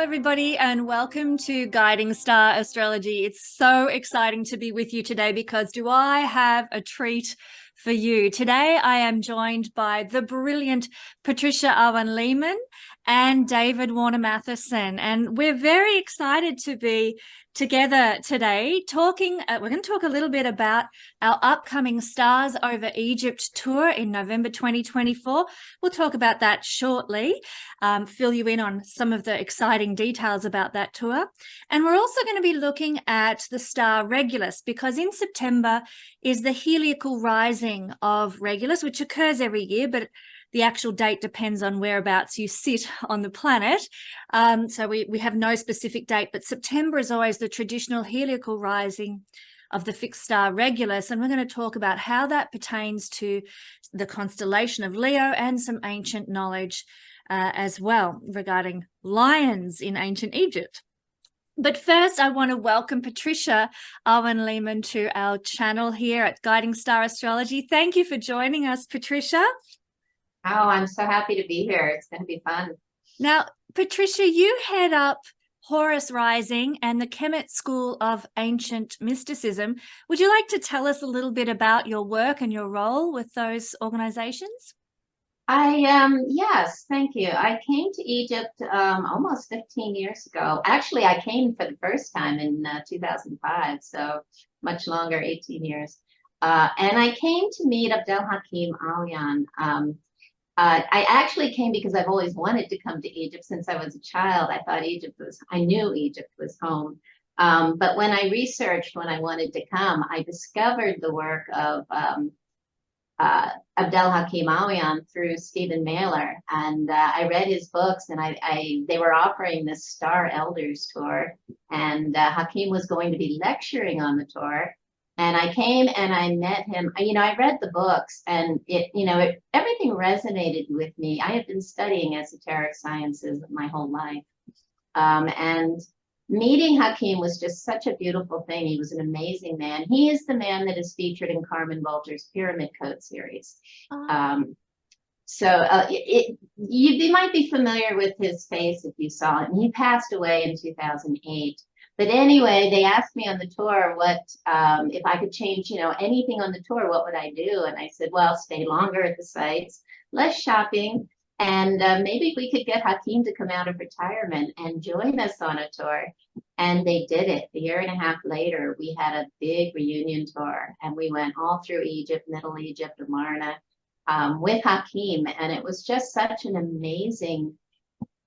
everybody, and welcome to Guiding Star Astrology. It's so exciting to be with you today because do I have a treat for you? Today, I am joined by the brilliant Patricia Awyan Lehman and David Warner Mathisen, and we're very excited to be together today talking. We're going to talk a little bit about our upcoming Stars Over Egypt tour in November 2024. We'll talk about that shortly, fill you in on some of the exciting details about that tour. And we're also going to be looking at the star Regulus, because in September is the Heliacal Rising of Regulus, which occurs every year, but the actual date depends on whereabouts you sit on the planet. So we have no specific date, but September is always the traditional heliacal rising of the fixed star Regulus. And we're going to talk about how that pertains to the constellation of Leo and some ancient knowledge as well regarding lions in ancient Egypt. But first, I want to welcome Patricia Awyan Lehman to our channel here at Guiding Star Astrology. Thank you for joining us, Patricia. Oh, I'm so happy to be here. It's going to be fun. Now, Patricia, you head up Horus Rising and the Kemet School of Ancient Mysticism. Would you like to tell us a little bit about your work and your role with those organizations? Yes, thank you. I came to Egypt almost 15 years ago. Actually, I came for the first time in 2005, so much longer, 18 years. And I came to meet Abdelhakim Awyan. I actually came because I've always wanted to come to Egypt since I was a child. I knew Egypt was home. But when I researched when I wanted to come, I discovered the work of Abdelhakim Awyan through Stephen Mailer. And I read his books, and they were offering this Star Elders tour. And Hakim was going to be lecturing on the tour. And I came and I met him. I read the books, and everything resonated with me. I have been studying esoteric sciences my whole life. And meeting Hakim was just such a beautiful thing. He was an amazing man. He is the man that is featured in Carmen Bolger's Pyramid Code series. You might be familiar with his face if you saw him. He passed away in 2008. But anyway, they asked me on the tour what if I could change, anything on the tour, what would I do? And I said, well, stay longer at the sites, less shopping, and maybe we could get Hakim to come out of retirement and join us on a tour. And they did it. A year and a half later, we had a big reunion tour, and we went all through Egypt, Middle Egypt, Amarna, with Hakim. And it was just such an amazing,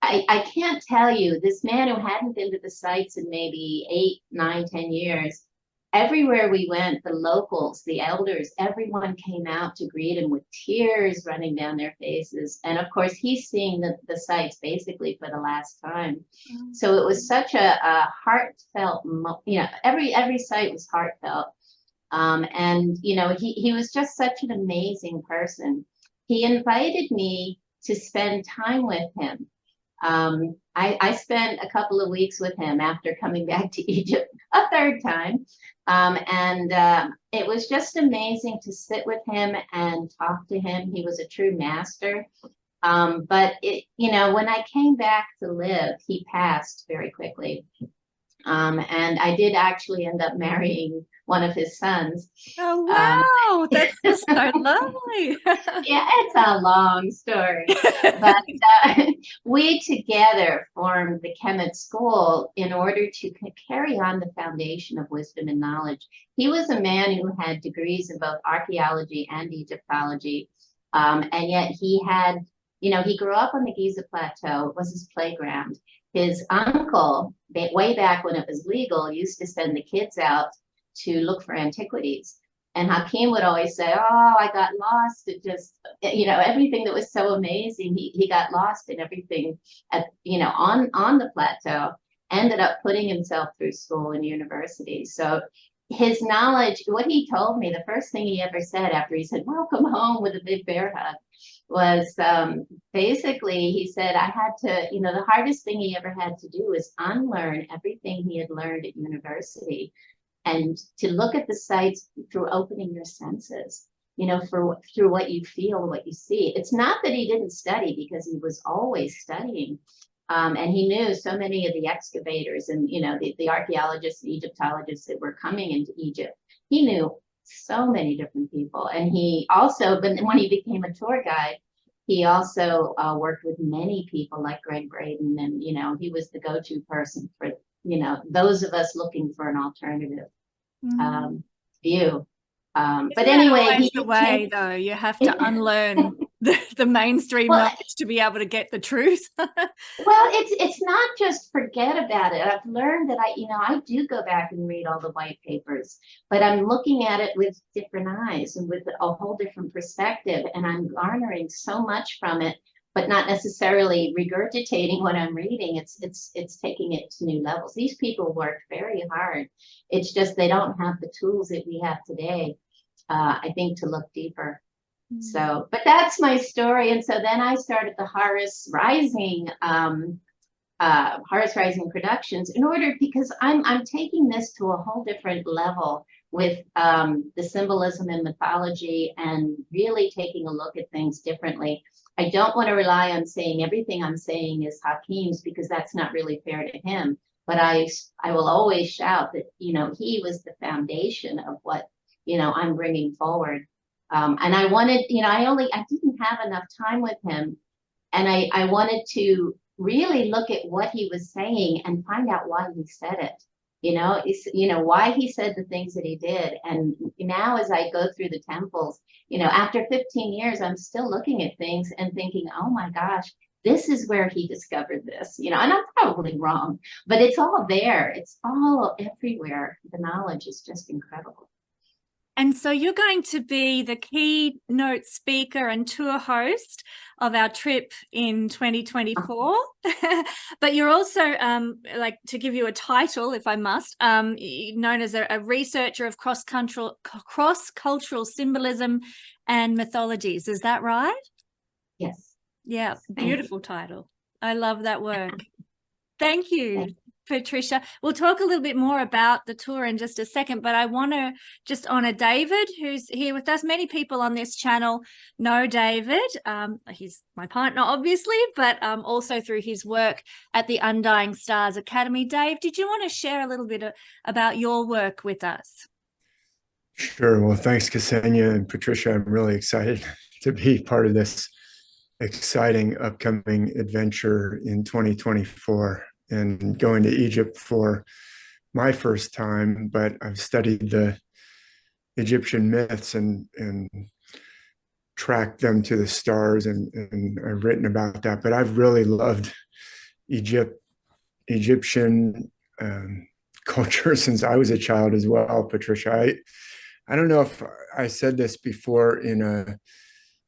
I can't tell you, this man who hadn't been to the sites in maybe 8, 9, 10 years, everywhere we went, the locals, the elders, everyone came out to greet him with tears running down their faces. And of course, he's seeing the sites basically for the last time. So it was such a heartfelt, every site was heartfelt. He was just such an amazing person. He invited me to spend time with him. I spent a couple of weeks with him after coming back to Egypt a third time. It was just amazing to sit with him and talk to him. He was a true master. When I came back to live, he passed very quickly. And I did actually end up marrying one of his sons. Oh, wow. That's just so lovely. Yeah, it's a long story. But we together formed the Kemet School in order to carry on the foundation of wisdom and knowledge. He was a man who had degrees in both archaeology and Egyptology. And yet he had, he grew up on the Giza Plateau. It was his playground. His uncle, way back when it was legal, used to send the kids out to look for antiquities. And Hakim would always say, oh, I got lost. It just, everything that was so amazing, he got lost in everything on the plateau, ended up putting himself through school and university. So his knowledge, what he told me, the first thing he ever said after he said, welcome home with a big bear hug, was basically, he said, I had to, the hardest thing he ever had to do was unlearn everything he had learned at university and to look at the sites through opening your senses, through what you feel, what you see. It's not that he didn't study, because he was always studying, And he knew so many of the excavators and, you know, the archaeologists, the Egyptologists that were coming into Egypt. He knew so many different people. And he also, but when he became a tour guide, he also worked with many people like Greg Braden. And, you know, he was the go-to person for, you know, those of us looking for an alternative view. But Isn't that anyway, always the way, though? You have to unlearn the mainstream well, knowledge to be able to get the truth. well, it's not just forget about it. I've learned that I do go back and read all the white papers, but I'm looking at it with different eyes and with a whole different perspective, and I'm garnering so much from it, but not necessarily regurgitating what I'm reading. It's taking it to new levels. These people worked very hard. It's just they don't have the tools that we have today, I think, to look deeper. So, but that's my story. And so then I started the Horus Rising Productions in order, because I'm taking this to a whole different level with the symbolism and mythology, and really taking a look at things differently. I don't want to rely on saying everything I'm saying is Hakim's, because that's not really fair to him. But I will always shout that, you know, he was the foundation of what, you know, I'm bringing forward. And I wanted, you know, I didn't have enough time with him. And I wanted to really look at what he was saying and find out why he said it. You know, why he said the things that he did. And now as I go through the temples, you know, after 15 years, I'm still looking at things and thinking, oh my gosh, this is where he discovered this, you know, and I'm probably wrong, but it's all there. It's all everywhere. The knowledge is just incredible. And so you're going to be the keynote speaker and tour host of our trip in 2024. But you're also, like, to give you a title, if I must, known as a researcher of cross-cultural symbolism and mythologies. Is that right? Yes. Yeah, beautiful title. I love that work. Thank you, Patricia. We'll talk a little bit more about the tour in just a second, but I want to just honor David, who's here with us. Many people on this channel know David. He's my partner, obviously, but also through his work at the Undying Stars Academy. Dave, did you want to share a little bit about your work with us? Sure. Well, thanks, Kesenya and Patricia. I'm really excited to be part of this exciting upcoming adventure in 2024, and going to Egypt for my first time. But I've studied the Egyptian myths and tracked them to the stars, and I've written about that. But I've really loved Egyptian culture since I was a child as well, Patricia. I don't know if I said this before in a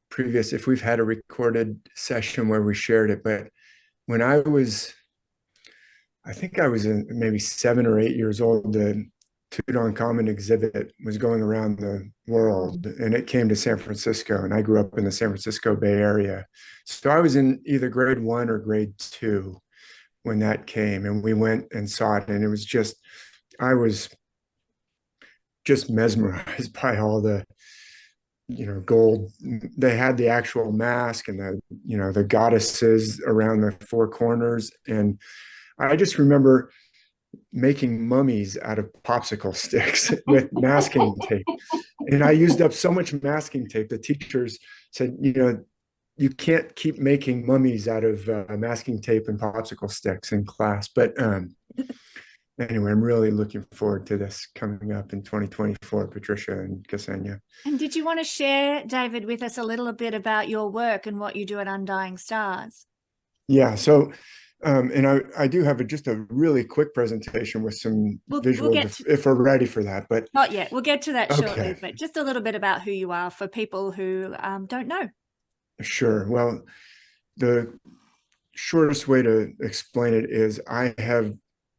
previous, if we've had a recorded session where we shared it, but when I think I was maybe 7 or 8 years old, the Tutankhamun exhibit was going around the world, and it came to San Francisco, and I grew up in the San Francisco Bay Area. So I was in either grade 1 or grade 2 when that came, and we went and saw it, and it was just, I was just mesmerized by all the, you know, gold. They had the actual mask and the, you know, the goddesses around the 4 corners. And I just remember making mummies out of popsicle sticks with masking tape. And I used up so much masking tape. The teachers said, you know, you can't keep making mummies out of masking tape and popsicle sticks in class. But anyway, I'm really looking forward to this coming up in 2024, Patricia and Kesenya. And did you want to share, David, with us a little bit about your work and what you do at Undying Stars? Yeah, so, and I do have just a really quick presentation with some visuals if we're ready for that. But not yet. We'll get to that shortly, but just a little bit about who you are for people who don't know. Sure. Well, the shortest way to explain it is I have,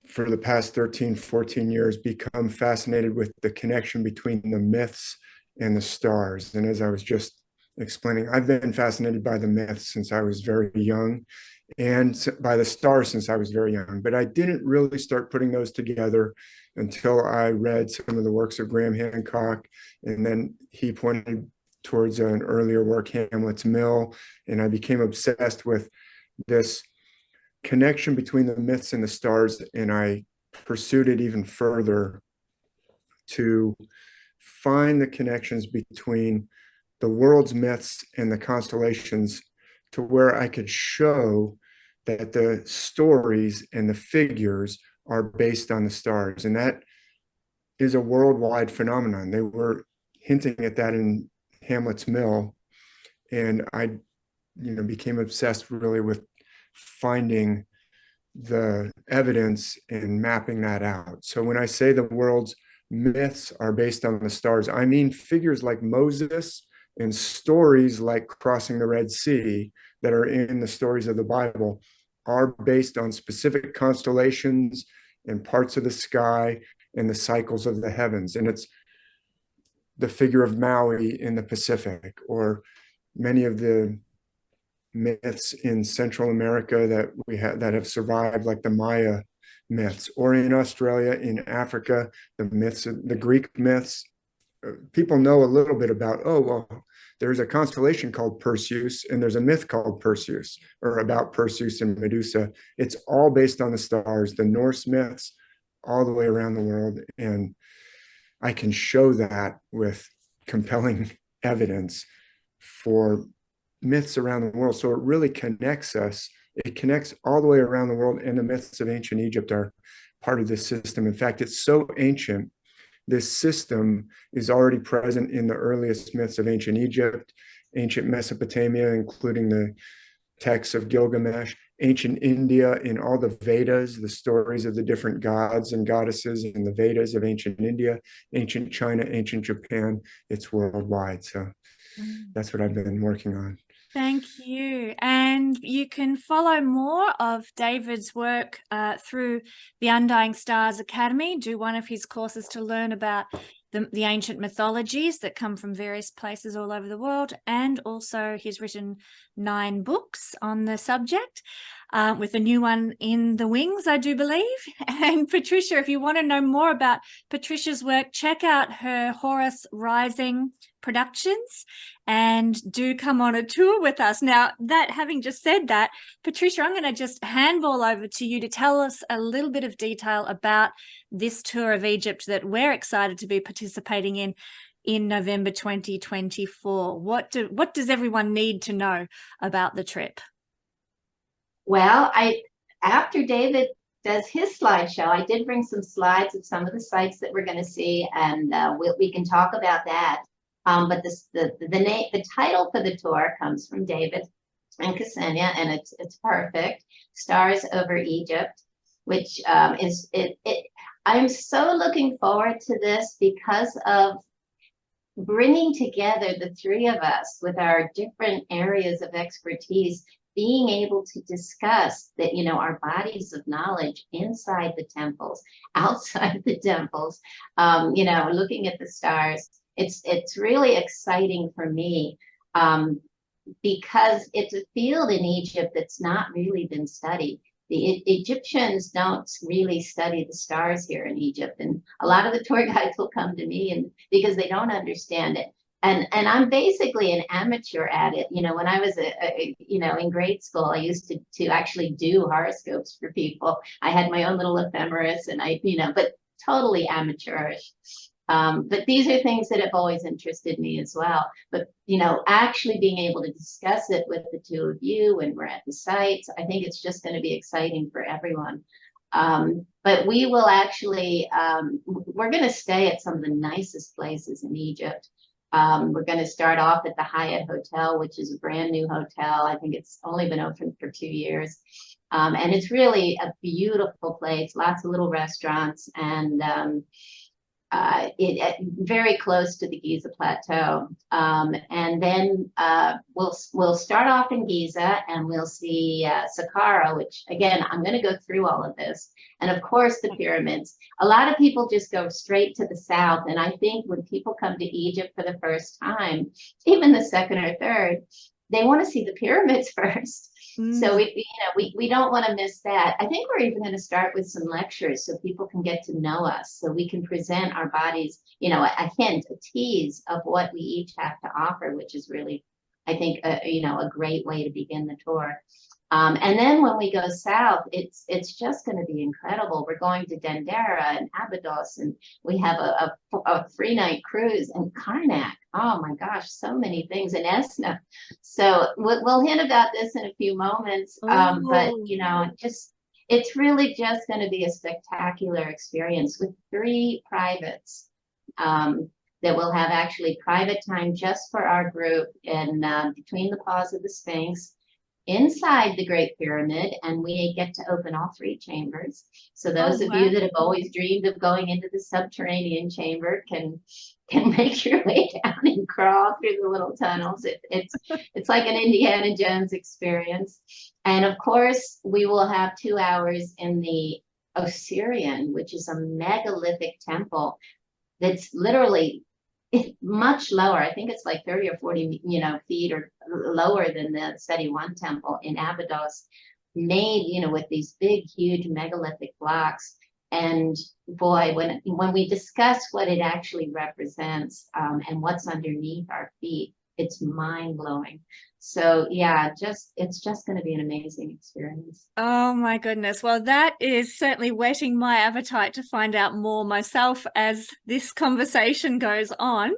for the past 13, 14 years, become fascinated with the connection between the myths and the stars. And as I was just explaining, I've been fascinated by the myths since I was very young, and by the stars since I was very young. But I didn't really start putting those together until I read some of the works of Graham Hancock, and then he pointed towards an earlier work, Hamlet's Mill, and I became obsessed with this connection between the myths and the stars, and I pursued it even further to find the connections between the world's myths and the constellations, to where I could show that the stories and the figures are based on the stars. And that is a worldwide phenomenon. They were hinting at that in Hamlet's Mill. And I, became obsessed really with finding the evidence and mapping that out. So when I say the world's myths are based on the stars, I mean figures like Moses and stories like crossing the Red Sea that are in the stories of the Bible are based on specific constellations and parts of the sky and the cycles of the heavens. And it's the figure of Maui in the Pacific, or many of the myths in Central America that have survived, like the Maya myths, or in Australia, in Africa, the Greek myths. People know a little bit about, oh, well, there's a constellation called Perseus, and there's a myth called Perseus, or about Perseus and Medusa. It's all based on the stars, the Norse myths, all the way around the world. And I can show that with compelling evidence for myths around the world. So it really connects us. It connects all the way around the world. And the myths of ancient Egypt are part of this system. In fact, it's so ancient. This system is already present in the earliest myths of ancient Egypt, ancient Mesopotamia, including the texts of Gilgamesh, ancient India, in all the Vedas, the stories of the different gods and goddesses in the Vedas of ancient India, ancient China, ancient Japan. It's worldwide. So that's what I've been working on. Thank you. And you can follow more of David's work through the Undying Stars Academy. Do one of his courses to learn about the ancient mythologies that come from various places all over the world. And also he's written 9 books on the subject, with a new one in the wings, I do believe. And Patricia, if you want to know more about Patricia's work, check out her Horus Rising Productions and do come on a tour with us. Now, that having just said that, Patricia, I'm going to just handball over to you to tell us a little bit of detail about this tour of Egypt that we're excited to be participating in November 2024. What does everyone need to know about the trip? Well, after David does his slideshow, I did bring some slides of some of the sites that we're going to see, and we can talk about that. But the title for the tour comes from David and Kesenya, and it's perfect. Stars over Egypt, which I'm so looking forward to this because of bringing together the 3 of us with our different areas of expertise, being able to discuss that, our bodies of knowledge inside the temples, outside the temples, looking at the stars. It's really exciting for me because it's a field in Egypt that's not really been studied. The Egyptians don't really study the stars here in Egypt, and a lot of the tour guides will come to me and because they don't understand it. And I'm basically an amateur at it. When I was in grade school, I used to actually do horoscopes for people. I had my own little ephemeris, and but totally amateurish. But these are things that have always interested me as well. But, actually being able to discuss it with the 2 of you when we're at the sites, I think it's just going to be exciting for everyone. But we will actually, we're going to stay at some of the nicest places in Egypt. We're going to start off at the Hyatt Hotel, which is a brand new hotel. I think it's only been open for 2 years. And it's really a beautiful place, lots of little restaurants, and very close to the Giza Plateau. And then we'll start off in Giza, and we'll see Saqqara, which, again, I'm going to go through all of this. And of course, the pyramids. A lot of people just go straight to the south. And I think when people come to Egypt for the first time, even the second or third, they want to see the pyramids first. So we don't want to miss that. I think we're even going to start with some lectures so people can get to know us, so we can present our bodies, a hint, a tease of what we each have to offer, which is really, I think, a great way to begin the tour. And then when we go south, it's just going to be incredible. We're going to Dendera and Abydos, and we have a 3-night cruise, and Karnak. Oh my gosh, so many things, in Esna. So we'll hint about this in a few moments. But Oh. you know, it's really just going to be a spectacular experience with 3 privates. That we'll have actually private time just for our group, and between the paws of the Sphinx, inside the Great Pyramid, and we get to open all 3 chambers. So those of you that have always dreamed of going into the subterranean chamber can make your way down and crawl through the little tunnels. It's like an Indiana Jones experience. And of course, we will have 2 hours in the Osirian, which is a megalithic temple that's literally much lower. I think it's like 30 or 40, feet or lower than the Seti One temple in Abydos, made, with these big, huge megalithic blocks. And boy, when we discuss what it actually represents, and what's underneath our feet, it's mind blowing. So yeah, it's just going to be an amazing experience. Oh my goodness. Well, that is certainly whetting my appetite to find out more myself as this conversation goes on.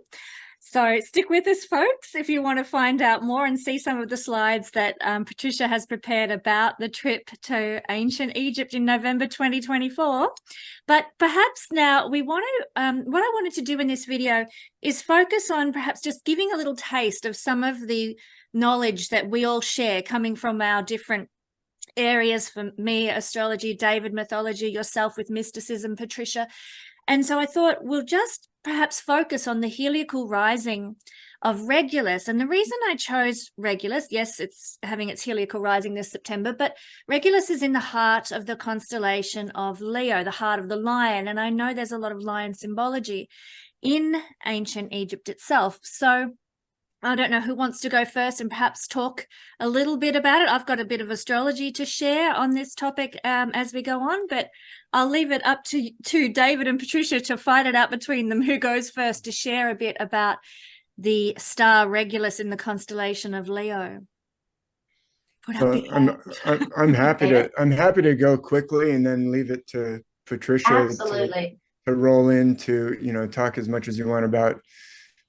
So stick with us, folks, if you want to find out more and see some of the slides that Patricia has prepared about the trip to ancient Egypt in November 2024. But perhaps now what I wanted to do in this video is focus on perhaps just giving a little taste of some of the knowledge that we all share coming from our different areas. For me, astrology; David, mythology; yourself with mysticism, Patricia. And so I thought we'll just perhaps focus on the Heliacal Rising of Regulus. And the reason I chose Regulus, yes, it's having its Heliacal Rising this September, but Regulus is in the heart of the constellation of Leo, the heart of the lion. And I know there's a lot of lion symbology in ancient Egypt itself. So I don't know who wants to go first and perhaps talk a little bit about it. I've got a bit of astrology to share on this topic as we go on, but I'll leave it up to David and Patricia to fight it out between them who goes first to share a bit about the star Regulus in the constellation of Leo. I'm happy to go quickly and then leave it to Patricia Absolutely. to roll into, talk as much as you want about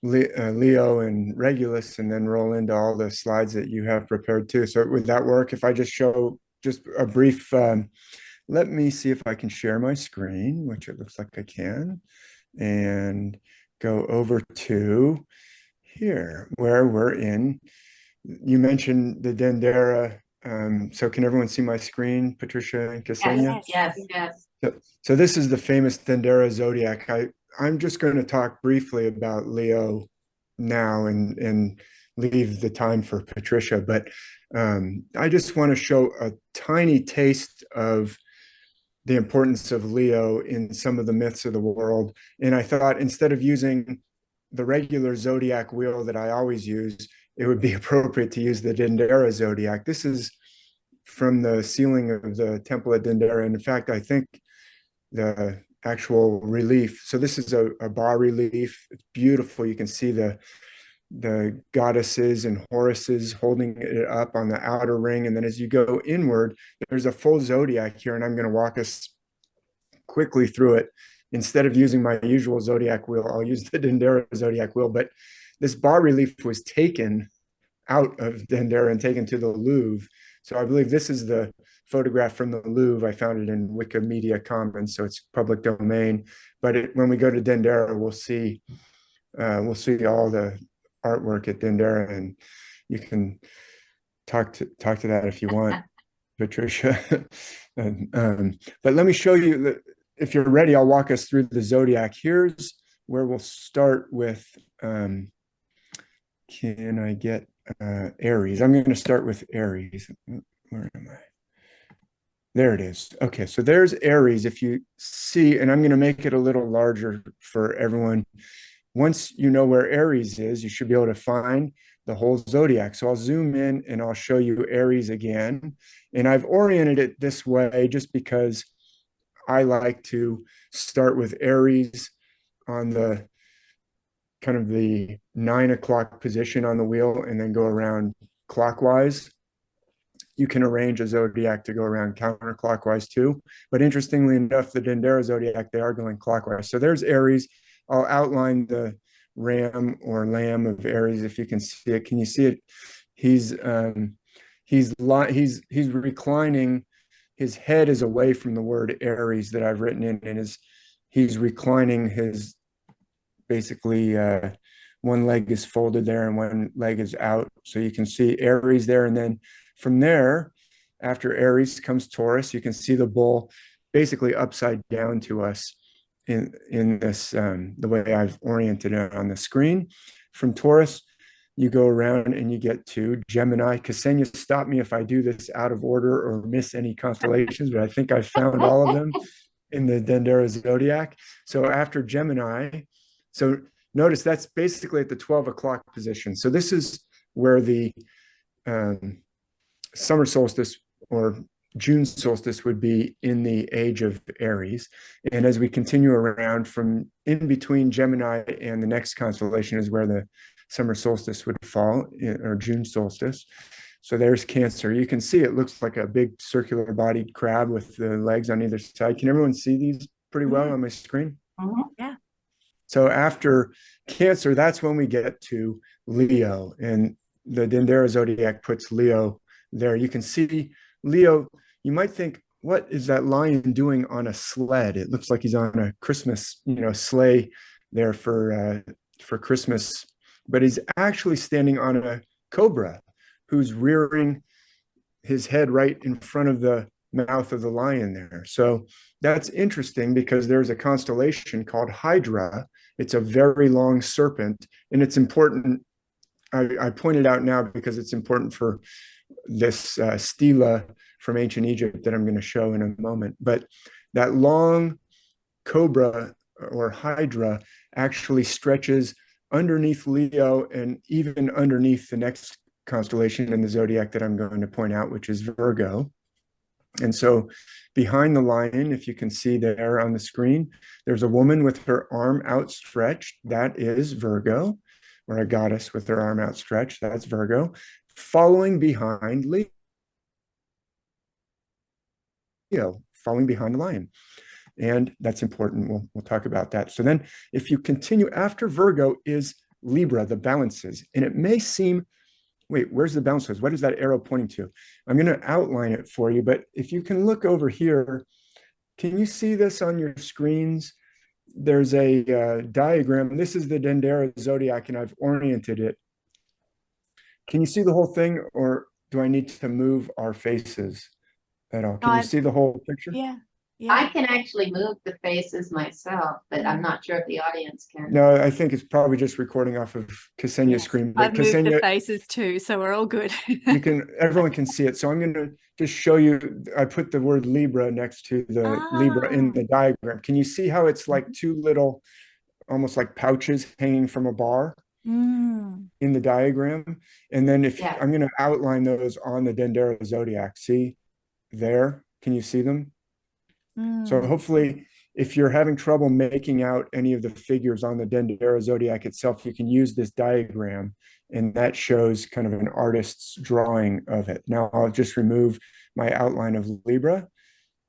Leo and Regulus, and then roll into all the slides that you have prepared too. So would that work if I just show just a brief, let me see if I can share my screen, which it looks like I can, and go over to here where we're in. You mentioned the Dendera. So can everyone see my screen, Patricia and Kesenya? Yes. So this is the famous Dendera Zodiac. I'm just going to talk briefly about Leo now and leave the time for Patricia, but I just want to show a tiny taste of the importance of Leo in some of the myths of the world. And I thought instead of using the regular zodiac wheel that I always use, it would be appropriate to use the Dendera Zodiac. This is from the ceiling of the temple at Dendera. And in fact, I think the actual relief. So this is a bas relief. It's beautiful. You can see the goddesses and Horuses holding it up on the outer ring. And then as you go inward, there's a full zodiac here. And I'm going to walk us quickly through it. Instead of using my usual zodiac wheel, I'll use the Dendera zodiac wheel. But this bas relief was taken out of Dendera and taken to the Louvre. So I believe this is the photograph from the Louvre. I found it in Wikimedia Commons, so it's public domain. But when we go to Dendera, we'll see all the artwork at Dendera, and you can talk to that if you want, Patricia. But let me show you. If you're ready, I'll walk us through the zodiac. Here's where we'll start with. Can I get Aries? I'm going to start with Aries. Where am I? There it is. Okay, so there's Aries. If you see, and I'm going to make it a little larger for everyone. Once you know where Aries is, you should be able to find the whole zodiac. So I'll zoom in and I'll show you Aries again. And I've oriented it this way just because I like to start with Aries on the kind of the 9 o'clock position on the wheel and then go around clockwise. you can arrange a zodiac to go around counterclockwise too. But interestingly enough, the Dendera zodiac, they are going clockwise. So there's Aries. I'll outline the ram or lamb of Aries if you can see it. Can you see it? He's reclining. His head is away from the word Aries that I've written in, and he's reclining. His basically one leg is folded there and one leg is out, so you can see Aries there. And then from there, after Aries comes Taurus. You can see the bull basically upside down to us in this the way I've oriented it on the screen. From Taurus, you go around and you get to Gemini. Kesenya, stop me if I do this out of order or miss any constellations, but I think I've found all of them in the Dendera zodiac. So after Gemini, so notice that's basically at the 12 o'clock position. So this is where the summer solstice or June solstice would be in the age of Aries. And as we continue around from in between Gemini and the next constellation is where the summer solstice would fall, or June solstice. So there's Cancer. You can see it looks like a big circular bodied crab with the legs on either side. Can everyone see these pretty well on my screen? Yeah. So after Cancer, that's when we get to Leo, and the Dendera zodiac puts Leo there. You can see Leo. You might think, what is that lion doing on a sled? It looks like he's on a Christmas, sleigh there for Christmas, but he's actually standing on a cobra who's rearing his head right in front of the mouth of the lion there. So that's interesting because there's a constellation called Hydra. It's a very long serpent, and it's important. I point it out now because it's important for this stela from ancient Egypt that I'm going to show in a moment. But that long cobra or Hydra actually stretches underneath Leo and even underneath the next constellation in the zodiac that I'm going to point out, which is Virgo. And so behind the lion, if you can see there on the screen, there's a woman with her arm outstretched. That is Virgo, or a goddess with her arm outstretched. That's Virgo. Following behind Leo, following behind the lion. And that's important. We'll talk about that. So then if you continue, after Virgo is Libra, the balances. And it may seem, wait, where's the balances? What is that arrow pointing to? I'm going to outline it for you, but if you can look over here, can you see this on your screens? There's a diagram. This is the Dendera zodiac, and I've oriented it. Can you see the whole thing, or do I need to move our faces at all? Can you see the whole picture? Yeah. I can actually move the faces myself, but I'm not sure if the audience can. No, I think it's probably just recording off of Kesenya's screen. But I've moved the faces too, so we're all good. Everyone can see it. So I'm going to just show you. I put the word Libra next to the Libra in the diagram. Can you see how it's like two little, almost like pouches hanging from a bar in the diagram? And then I'm going to outline those on the Dendera zodiac. See there? Can you see them? So hopefully, if you're having trouble making out any of the figures on the Dendera zodiac itself, you can use this diagram, and that shows kind of an artist's drawing of it. Now I'll just remove my outline of Libra,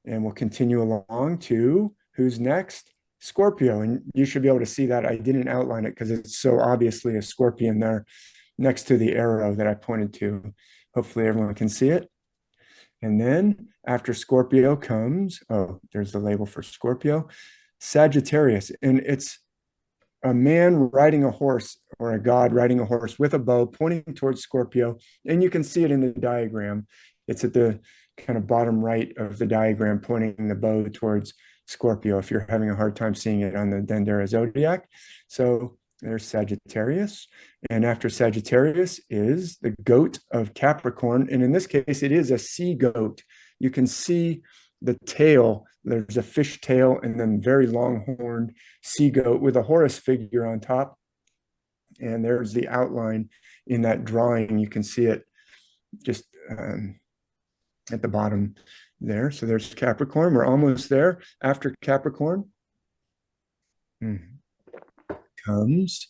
and we'll continue along to who's next? Scorpio. And you should be able to see that. I didn't outline it because it's so obviously a scorpion there next to the arrow that I pointed to. Hopefully everyone can see it. And then after Scorpio comes, there's the label for Scorpio, Sagittarius. And it's a man riding a horse, or a god riding a horse with a bow pointing towards Scorpio. And you can see it in the diagram. It's at the kind of bottom right of the diagram, pointing the bow towards Scorpio if you're having a hard time seeing it on the Dendera zodiac. So there's Sagittarius. And after Sagittarius is the goat of Capricorn. And in this case, it is a sea goat. You can see the tail. There's a fish tail and then very long-horned sea goat with a Horus figure on top. And there's the outline in that drawing. You can see it just at the bottom there. So there's Capricorn. We're almost there. After Capricorn comes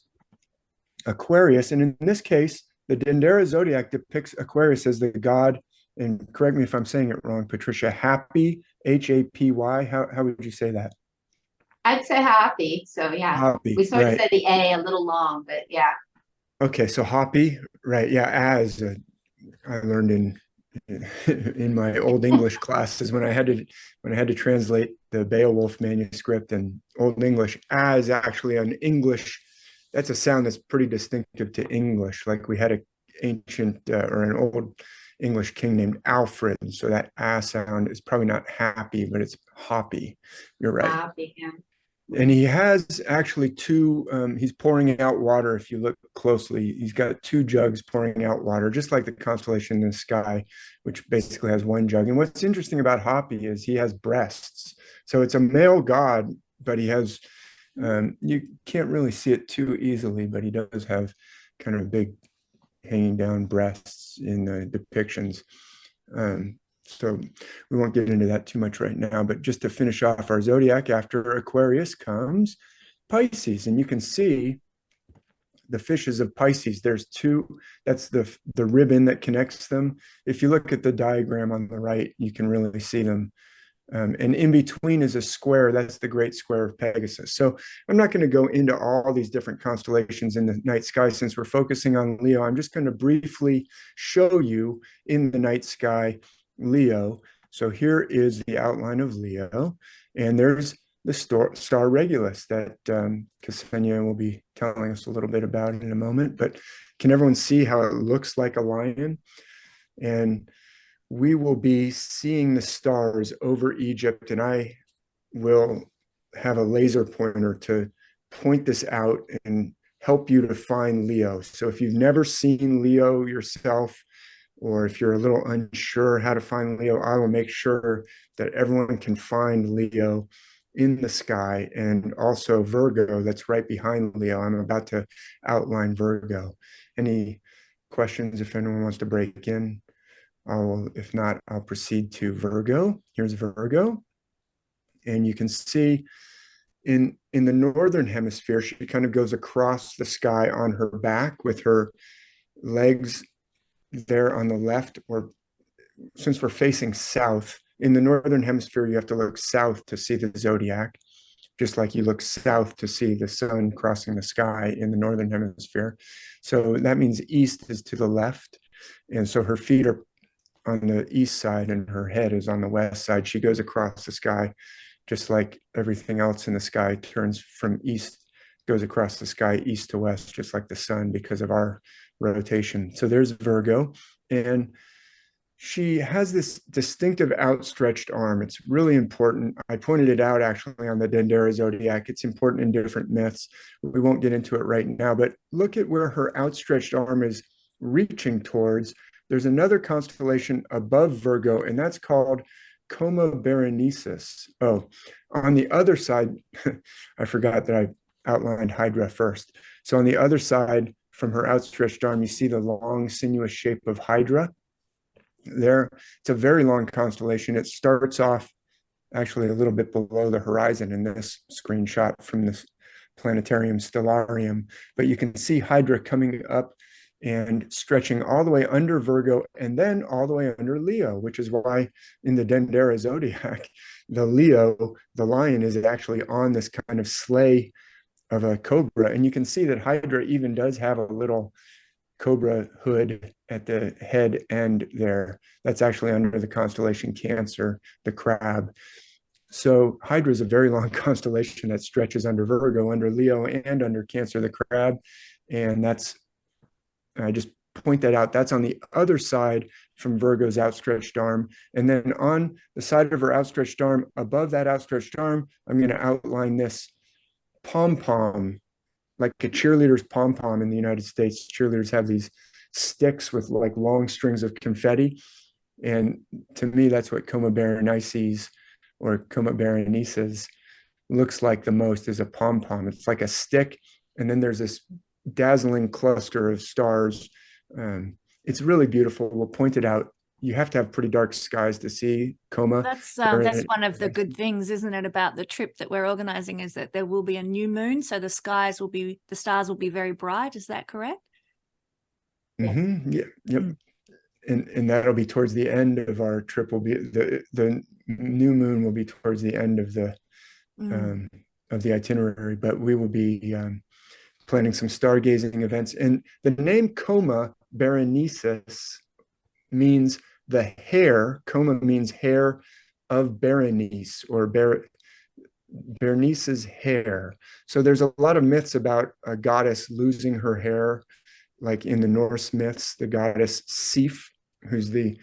Aquarius. And in this case, the Dendera zodiac depicts Aquarius as the god and correct me if I'm saying it wrong, Patricia, happy, H-A-P-Y. How would you say that? I'd say happy. So yeah, we Happy, sort of right. said the A a little long, but yeah. Okay, so happy, right. Yeah, as I learned in my old English classes when I had to translate the Beowulf manuscript and Old English, as actually an English, that's a sound that's pretty distinctive to English. Like we had an ancient or an old English king named Alfred, so that ah sound is probably not happy, but it's hoppy. You're right. Happy. Yeah. And he has actually two, he's pouring out water. If you look closely, he's got two jugs pouring out water, just like the constellation in the sky, which basically has one jug. And what's interesting about Hopi is he has breasts. So it's a male god, but he has, you can't really see it too easily, but he does have kind of big hanging down breasts in the depictions. So we won't get into that too much right now, but just to finish off our zodiac, after Aquarius comes Pisces, and you can see the fishes of Pisces. There's two, that's the ribbon that connects them. If you look at the diagram on the right, you can really see them. And in between is a square. That's the great square of Pegasus. So I'm not going to go into all these different constellations in the night sky since we're focusing on Leo. I'm just going to briefly show you in the night sky Leo. So here is the outline of Leo, and there's the star Regulus that Kesenya will be telling us a little bit about in a moment. But can everyone see how it looks like a lion? And we will be seeing the stars over Egypt, and I will have a laser pointer to point this out and help you to find Leo. So if you've never seen Leo yourself, or if you're a little unsure how to find Leo, I will make sure that everyone can find Leo in the sky, and also Virgo that's right behind Leo. I'm about to outline Virgo. Any questions if anyone wants to break in? If not, I'll proceed to Virgo. Here's Virgo. And you can see in the northern hemisphere, she kind of goes across the sky on her back with her legs there on the left, or since we're facing south, in the northern hemisphere, you have to look south to see the zodiac, just like you look south to see the sun crossing the sky in the northern hemisphere. So that means east is to the left. And so her feet are on the east side and her head is on the west side. She goes across the sky, just like everything else in the sky turns from east, goes across the sky east to west, just like the sun because of our rotation. So there's Virgo, and she has this distinctive outstretched arm. It's really important. I pointed it out actually on the Dendera zodiac. It's important in different myths. We won't get into it right now, but look at where her outstretched arm is reaching towards. There's another constellation above Virgo, and that's called Coma Berenices. Oh, on the other side, I forgot that I outlined Hydra first. So on the other side, from her outstretched arm, you see the long, sinuous shape of Hydra. There, it's a very long constellation. It starts off actually a little bit below the horizon in this screenshot from this planetarium stellarium, but you can see Hydra coming up and stretching all the way under Virgo and then all the way under Leo, which is why in the Dendera zodiac, the Leo, the lion, is actually on this kind of sleigh of a cobra. And you can see that Hydra even does have a little cobra hood at the head end there. That's actually under the constellation Cancer, the crab. So Hydra is a very long constellation that stretches under Virgo, under Leo, and under Cancer, the crab. And that's, I just point that out. That's on the other side from Virgo's outstretched arm. And then on the side of her outstretched arm, above that outstretched arm, I'm going to outline this pom-pom, like a cheerleader's pom-pom in the United States. Cheerleaders have these sticks with like long strings of confetti. And to me, that's what Coma Berenices or Coma Berenices looks like the most, is a pom-pom. It's like a stick. And then there's this dazzling cluster of stars. It's really beautiful. We'll point it out. You have to have pretty dark skies to see Coma. That's one of the good things, isn't it, about the trip that we're organizing, is that there will be a new moon, so the stars will be very bright. Is that correct? Mm-hmm. Yeah. Yep. and that'll be towards the end of our trip. Will be the new moon will be towards the end of the itinerary, but we will be planning some stargazing events. And the name Coma Berenices means the hair. Coma means hair of Berenice, or Berenice's hair. So there's a lot of myths about a goddess losing her hair, like in the Norse myths, the goddess Sif, who's the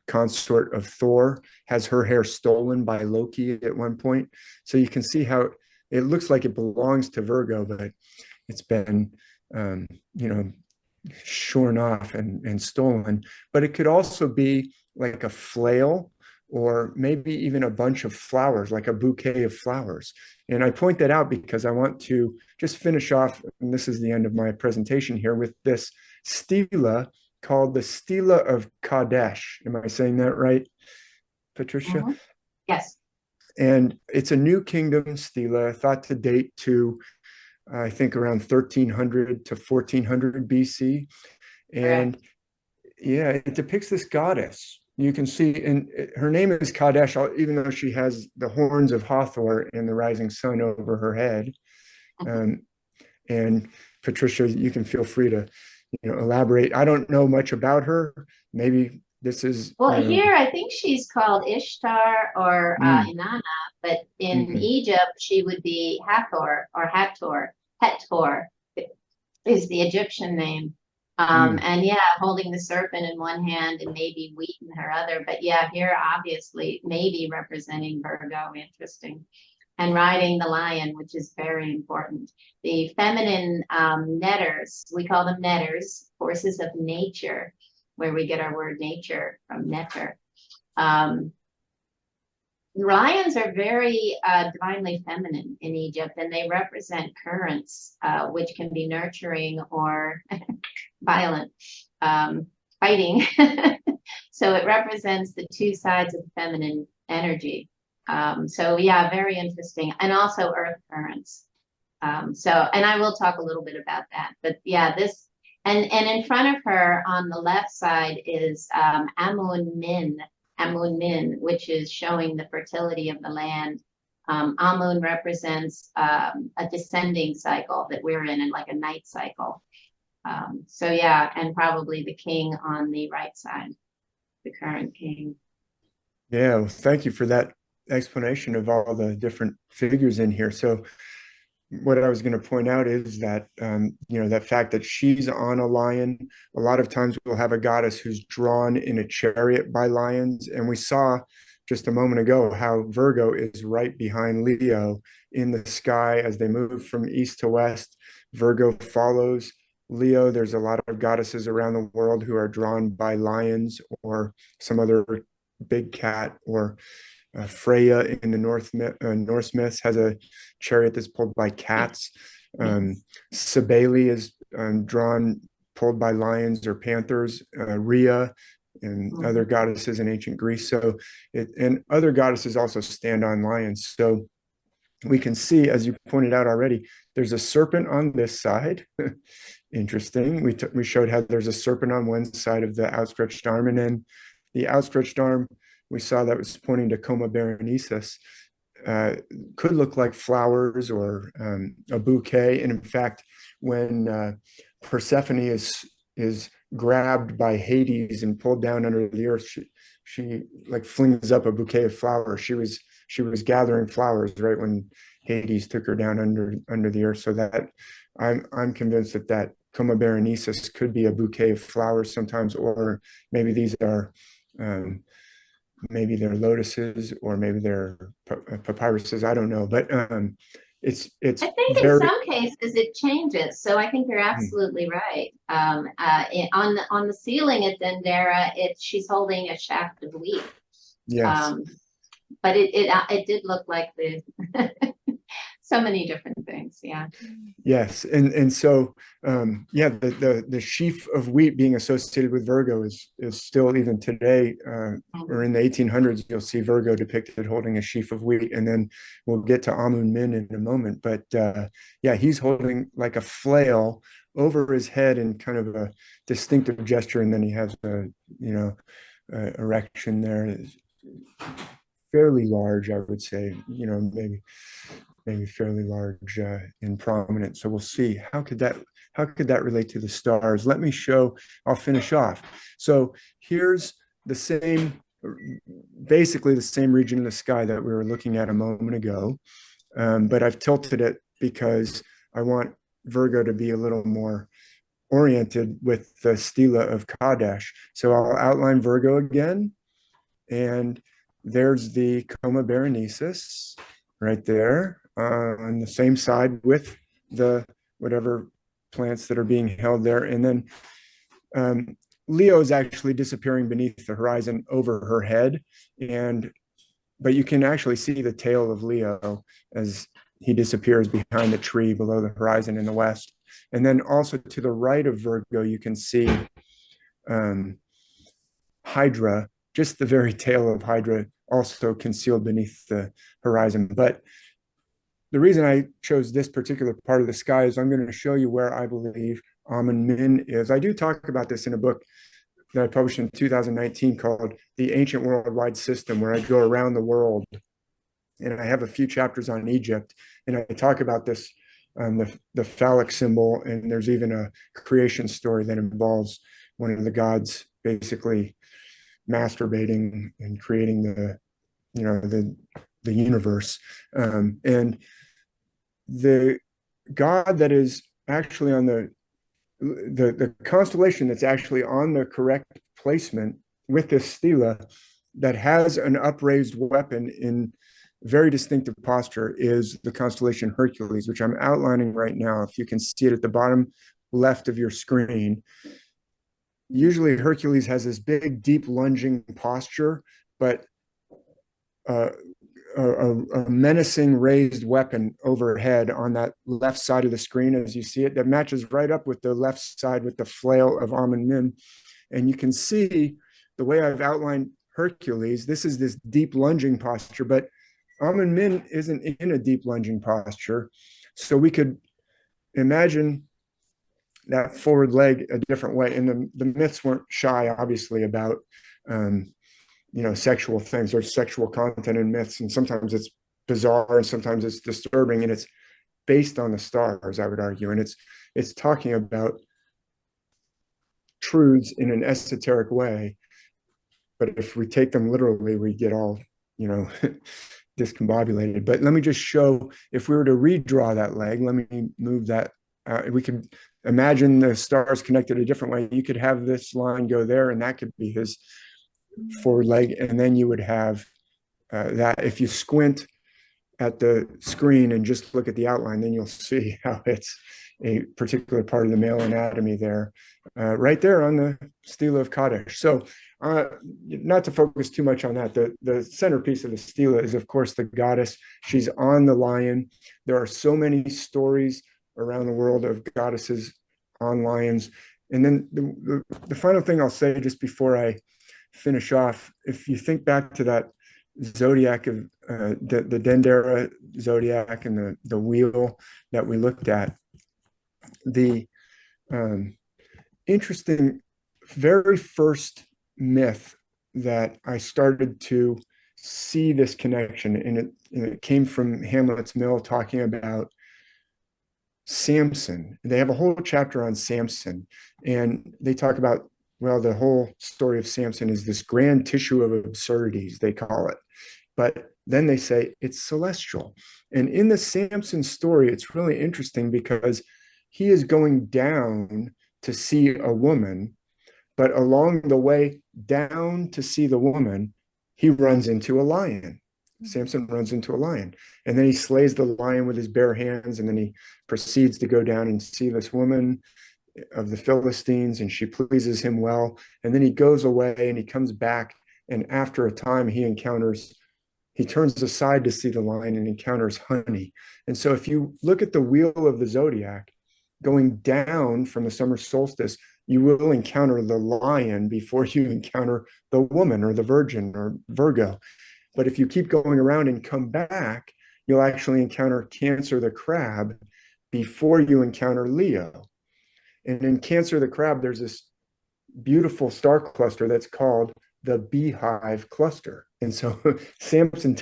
consort of Thor, has her hair stolen by Loki at one point. So you can see how it looks like it belongs to Virgo, but it's been, shorn off and stolen. But it could also be like a flail, or maybe even a bunch of flowers, like a bouquet of flowers. And I point that out because I want to just finish off, and this is the end of my presentation here, with this stela called the Stela of Kadesh. Am I saying that right, Patricia? Mm-hmm. Yes. And it's a New Kingdom stela, thought to date to, I think, around 1300 to 1400 BC. And Correct. yeah, it depicts this goddess. You can see, and her name is Kadesh, even though she has the horns of Hathor and the rising sun over her head. And Patricia, you can feel free to, elaborate. I don't know much about her. Maybe this is here I think she's called Ishtar or Inanna, but in Egypt she would be Hathor or Hathor. Hathor is the Egyptian name. And yeah, holding the serpent in one hand and maybe wheat in her other. But yeah, here obviously maybe representing Virgo. Interesting. And riding the lion, which is very important. The feminine netters, we call them netters, forces of nature, where we get our word nature from netter. Lions are very divinely feminine in Egypt, and they represent currents, which can be nurturing or violent, fighting. So it represents the two sides of feminine energy. So yeah, very interesting. And also earth currents. And I will talk a little bit about that, but yeah, and in front of her on the left side is Amun Min, which is showing the fertility of the land. Amun represents a descending cycle that we're in, and like a night cycle. So yeah, and probably the king on the right side, the current king. Yeah, well, thank you for that explanation of all the different figures in here. So what I was going to point out is that, that fact that she's on a lion, a lot of times we'll have a goddess who's drawn in a chariot by lions. And we saw just a moment ago how Virgo is right behind Leo in the sky as they move from east to west. Virgo follows Leo. There's a lot of goddesses around the world who are drawn by lions or some other big cat, or Freya in the Norse myths has a chariot that's pulled by cats. Cybele is pulled by lions or panthers. Rhea and other goddesses in ancient Greece. So and other goddesses also stand on lions. So we can see, as you pointed out already, there's a serpent on this side. Interesting. We showed how there's a serpent on one side of the outstretched arm, and then the outstretched arm, we saw that was pointing to Coma Berenices, could look like flowers or a bouquet. And in fact, when Persephone is grabbed by Hades and pulled down under the earth, she like flings up a bouquet of flowers. She was gathering flowers right when Hades took her down under the earth. So that I'm convinced that Coma Berenices could be a bouquet of flowers sometimes, or maybe these are maybe they're lotuses, or maybe they're papyruses. I don't know, but it's I think in some cases it changes. So I think you're absolutely right. On the ceiling at Dendera, she's holding a shaft of wheat. Yes. But it did look like the so many different things. Yeah. Yes, and so the sheaf of wheat being associated with Virgo is still, even today, or in the 1800s, you'll see Virgo depicted holding a sheaf of wheat, and then we'll get to Amun Min in a moment. But he's holding like a flail over his head in kind of a distinctive gesture, and then he has a, erection there. It's fairly large, I would say, maybe fairly large and prominent. So we'll see, how could that relate to the stars? Let me show, I'll finish off. So here's basically the same region in the sky that we were looking at a moment ago, but I've tilted it because I want Virgo to be a little more oriented with the stela of Kadesh. So I'll outline Virgo again, and there's the Coma Berenices right there on the same side with the whatever plants that are being held there. And then Leo is actually disappearing beneath the horizon over her head, but you can actually see the tail of Leo as he disappears behind the tree below the horizon in the west. And then also to the right of Virgo, you can see Hydra, just the very tail of Hydra, also concealed beneath the horizon. But the reason I chose this particular part of the sky is I'm going to show you where I believe Amun-Min is. I do talk about this in a book that I published in 2019 called The Ancient Worldwide System, where I go around the world. And I have a few chapters on Egypt, and I talk about this, the phallic symbol, and there's even a creation story that involves one of the gods basically masturbating and creating the universe. And the god that is actually on the constellation that's actually on the correct placement with this stela that has an upraised weapon in very distinctive posture is the constellation Hercules, which I'm outlining right now. If you can see it at the bottom left of your screen, usually Hercules has this big, deep lunging posture, but a menacing raised weapon overhead on that left side of the screen, as you see it, that matches right up with the left side with the flail of Amun-Min. And you can see the way I've outlined Hercules, this is this deep lunging posture, but Amun-Min isn't in a deep lunging posture. So we could imagine that forward leg a different way. And the myths weren't shy, obviously, about sexual things. There's sexual content in myths, and sometimes it's bizarre and sometimes it's disturbing, and it's based on the stars, I would argue. And it's talking about truths in an esoteric way. But if we take them literally, we get all, discombobulated. But let me just show, if we were to redraw that leg, let me move that. We could imagine the stars connected a different way. You could have this line go there, and that could be his forward leg. And then you would have that. If you squint at the screen and just look at the outline, then you'll see how it's a particular part of the male anatomy there, right there on the stela of Kadesh. So not to focus too much on that, the centerpiece of the stela is, of course, the goddess. She's on the lion. There are so many stories around the world of goddesses on lions. And then the final thing I'll say just before I finish off, if you think back to that zodiac of the Dendera zodiac and the wheel that we looked at, the interesting very first myth that I started to see this connection, and it came from Hamlet's Mill, talking about Samson. They have a whole chapter on Samson, and they talk about, well, the whole story of Samson is this grand tissue of absurdities, they call it. But then they say it's celestial. And in the Samson story, it's really interesting because he is going down to see a woman, but along the way down to see the woman, he runs into a lion. Samson runs into a lion, and then he slays the lion with his bare hands, and then he proceeds to go down and see this woman of the Philistines, and she pleases him well. And then he goes away and he comes back, and after a time he turns aside to see the lion and encounters honey. And so if you look at the wheel of the zodiac going down from the summer solstice, you will encounter the lion before you encounter the woman or the virgin or Virgo. But if you keep going around and come back, you'll actually encounter Cancer, the crab, before you encounter Leo. And in Cancer the Crab, there's this beautiful star cluster that's called the Beehive Cluster. And so Samson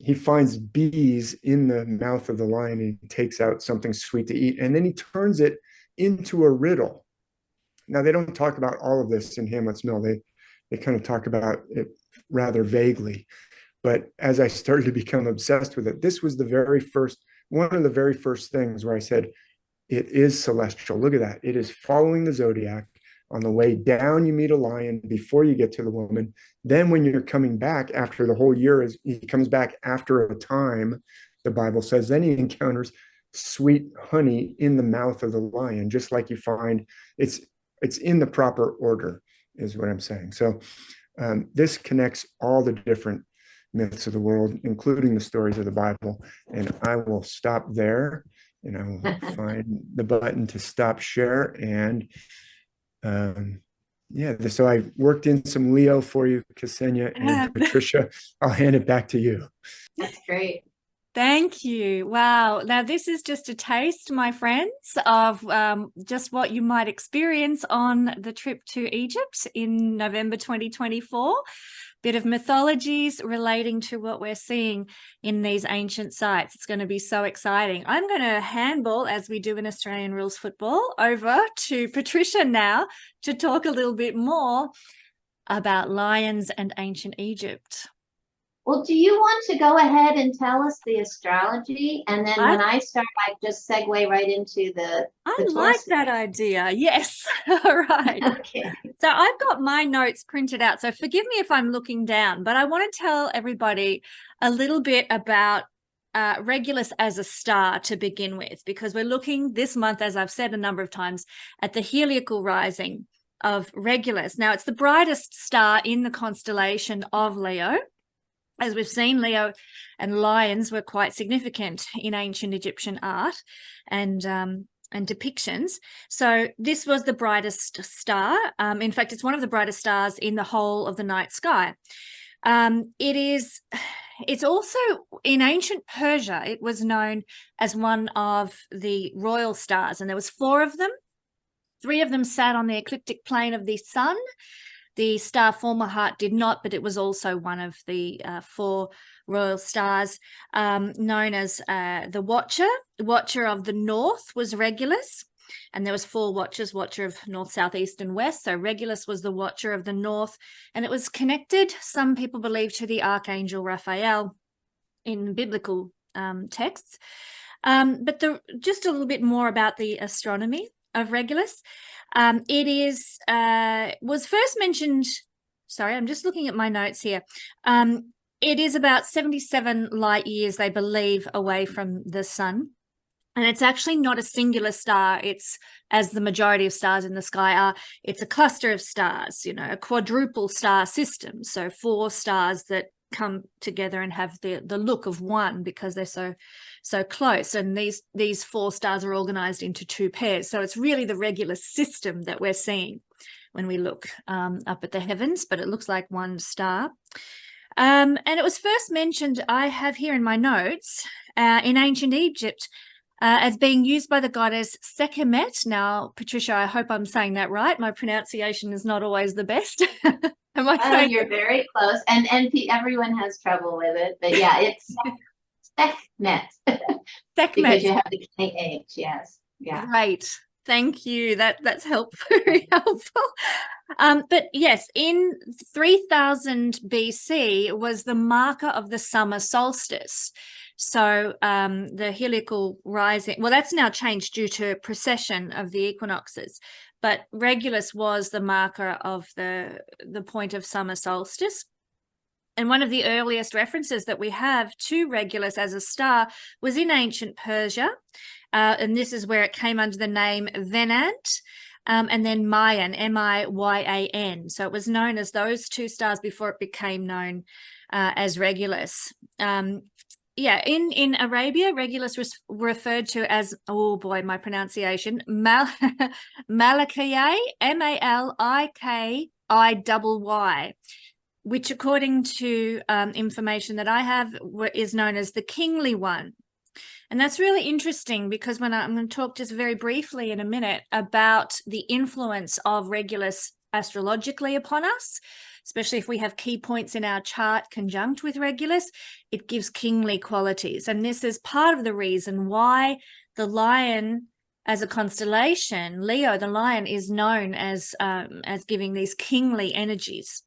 he finds bees in the mouth of the lion, and he takes out something sweet to eat, and then he turns it into a riddle. Now, they don't talk about all of this in Hamlet's Mill. They kind of talk about it rather vaguely. But as I started to become obsessed with it, this was one of the very first things where I said, it is celestial. Look at that. It is following the zodiac. On the way down, you meet a lion before you get to the woman. Then when you're coming back after the whole year, he comes back after a time, the Bible says, then he encounters sweet honey in the mouth of the lion, just like you find it's in the proper order, is what I'm saying. So this connects all the different myths of the world, including the stories of the Bible. And I will stop there, and I will find the button to stop share. And so I worked in some Leo for you, Kesenya and Patricia. I'll hand it back to you. That's great. Thank you. Wow. Now, this is just a taste, my friends, of just what you might experience on the trip to Egypt in November 2024. Bit of mythologies relating to what we're seeing in these ancient sites. It's going to be so exciting. I'm going to handball, as we do in Australian rules football, over to Patricia now to talk a little bit more about lions and ancient Egypt. Well, do you want to go ahead and tell us the astrology? And then when I start, I just segue right into the I like that idea. Yes. All right. Okay. So I've got my notes printed out. So forgive me if I'm looking down, but I want to tell everybody a little bit about Regulus as a star to begin with, because we're looking this month, as I've said a number of times, at the Heliacal Rising of Regulus. Now, it's the brightest star in the constellation of Leo. As we've seen, Leo and lions were quite significant in ancient Egyptian art and depictions. So this was the brightest star. In fact, it's one of the brightest stars in the whole of the night sky. It's also in ancient Persia, it was known as one of the royal stars, and there was 4 of them. 3 of them sat on the ecliptic plane of the sun. The star Fomalhaut did not, but it was also one of the 4 royal stars, known as the Watcher. The Watcher of the North was Regulus, and there was 4 watchers, Watcher of North, South, East, and West. So Regulus was the Watcher of the North, and it was connected, some people believe, to the Archangel Raphael in biblical texts. But just a little bit more about the astronomy of Regulus. It was first mentioned, sorry, I'm just looking at my notes here. It is about 77 light years, they believe, away from the sun. And it's actually not a singular star. It's, as the majority of stars in the sky are, it's a cluster of stars, a quadruple star system. So 4 stars that come together and have the look of one because they're so close, and these 4 stars are organized into 2 pairs. So it's really the Regulus system that we're seeing when we look up at the heavens, but it looks like one star. And it was first mentioned, I have here in my notes, in ancient Egypt as being used by the goddess Sekhmet. Now, Patricia, I hope I'm saying that right. My pronunciation is not always the best. Am I saying you're very close, and everyone has trouble with it, but yeah, it's Sekhmet. Sekhmet. Because you have the KH, yes. Yeah. Great. Thank you. That's helpful. Very helpful. But yes, in 3000 BC was the marker of the summer solstice. So the heliacal rising, well, that's now changed due to precession of the equinoxes, but Regulus was the marker of the point of summer solstice. And one of the earliest references that we have to Regulus as a star was in ancient Persia. And this is where it came under the name Venant, and then Mayan, M-I-Y-A-N. So it was known as those 2 stars before it became known as Regulus. In Arabia, Regulus was referred to as, oh boy, my pronunciation, Malakiyy, Malikiyy, which according to information that I have is known as the kingly one. And that's really interesting because I'm going to talk just very briefly in a minute about the influence of Regulus astrologically upon us, especially if we have key points in our chart conjunct with Regulus, it gives kingly qualities. And this is part of the reason why the lion as a constellation, Leo, the lion, is known as giving these kingly energies.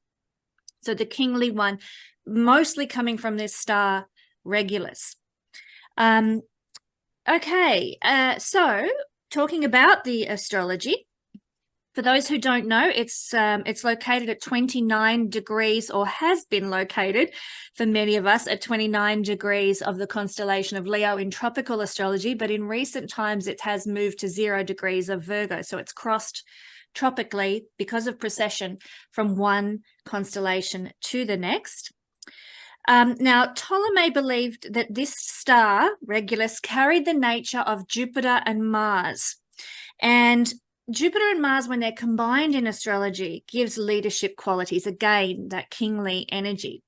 So the kingly one, mostly coming from this star Regulus. Okay, so talking about the astrology, for those who don't know, it's located at 29 degrees, or has been located for many of us at 29 degrees of the constellation of Leo in tropical astrology, but in recent times it has moved to 0 degrees of Virgo. So it's crossed tropically because of precession from one constellation to the next. Now, Ptolemy believed that this star, Regulus, carried the nature of Jupiter and Mars. And Jupiter and Mars, when they're combined in astrology, gives leadership qualities, again, that kingly energy.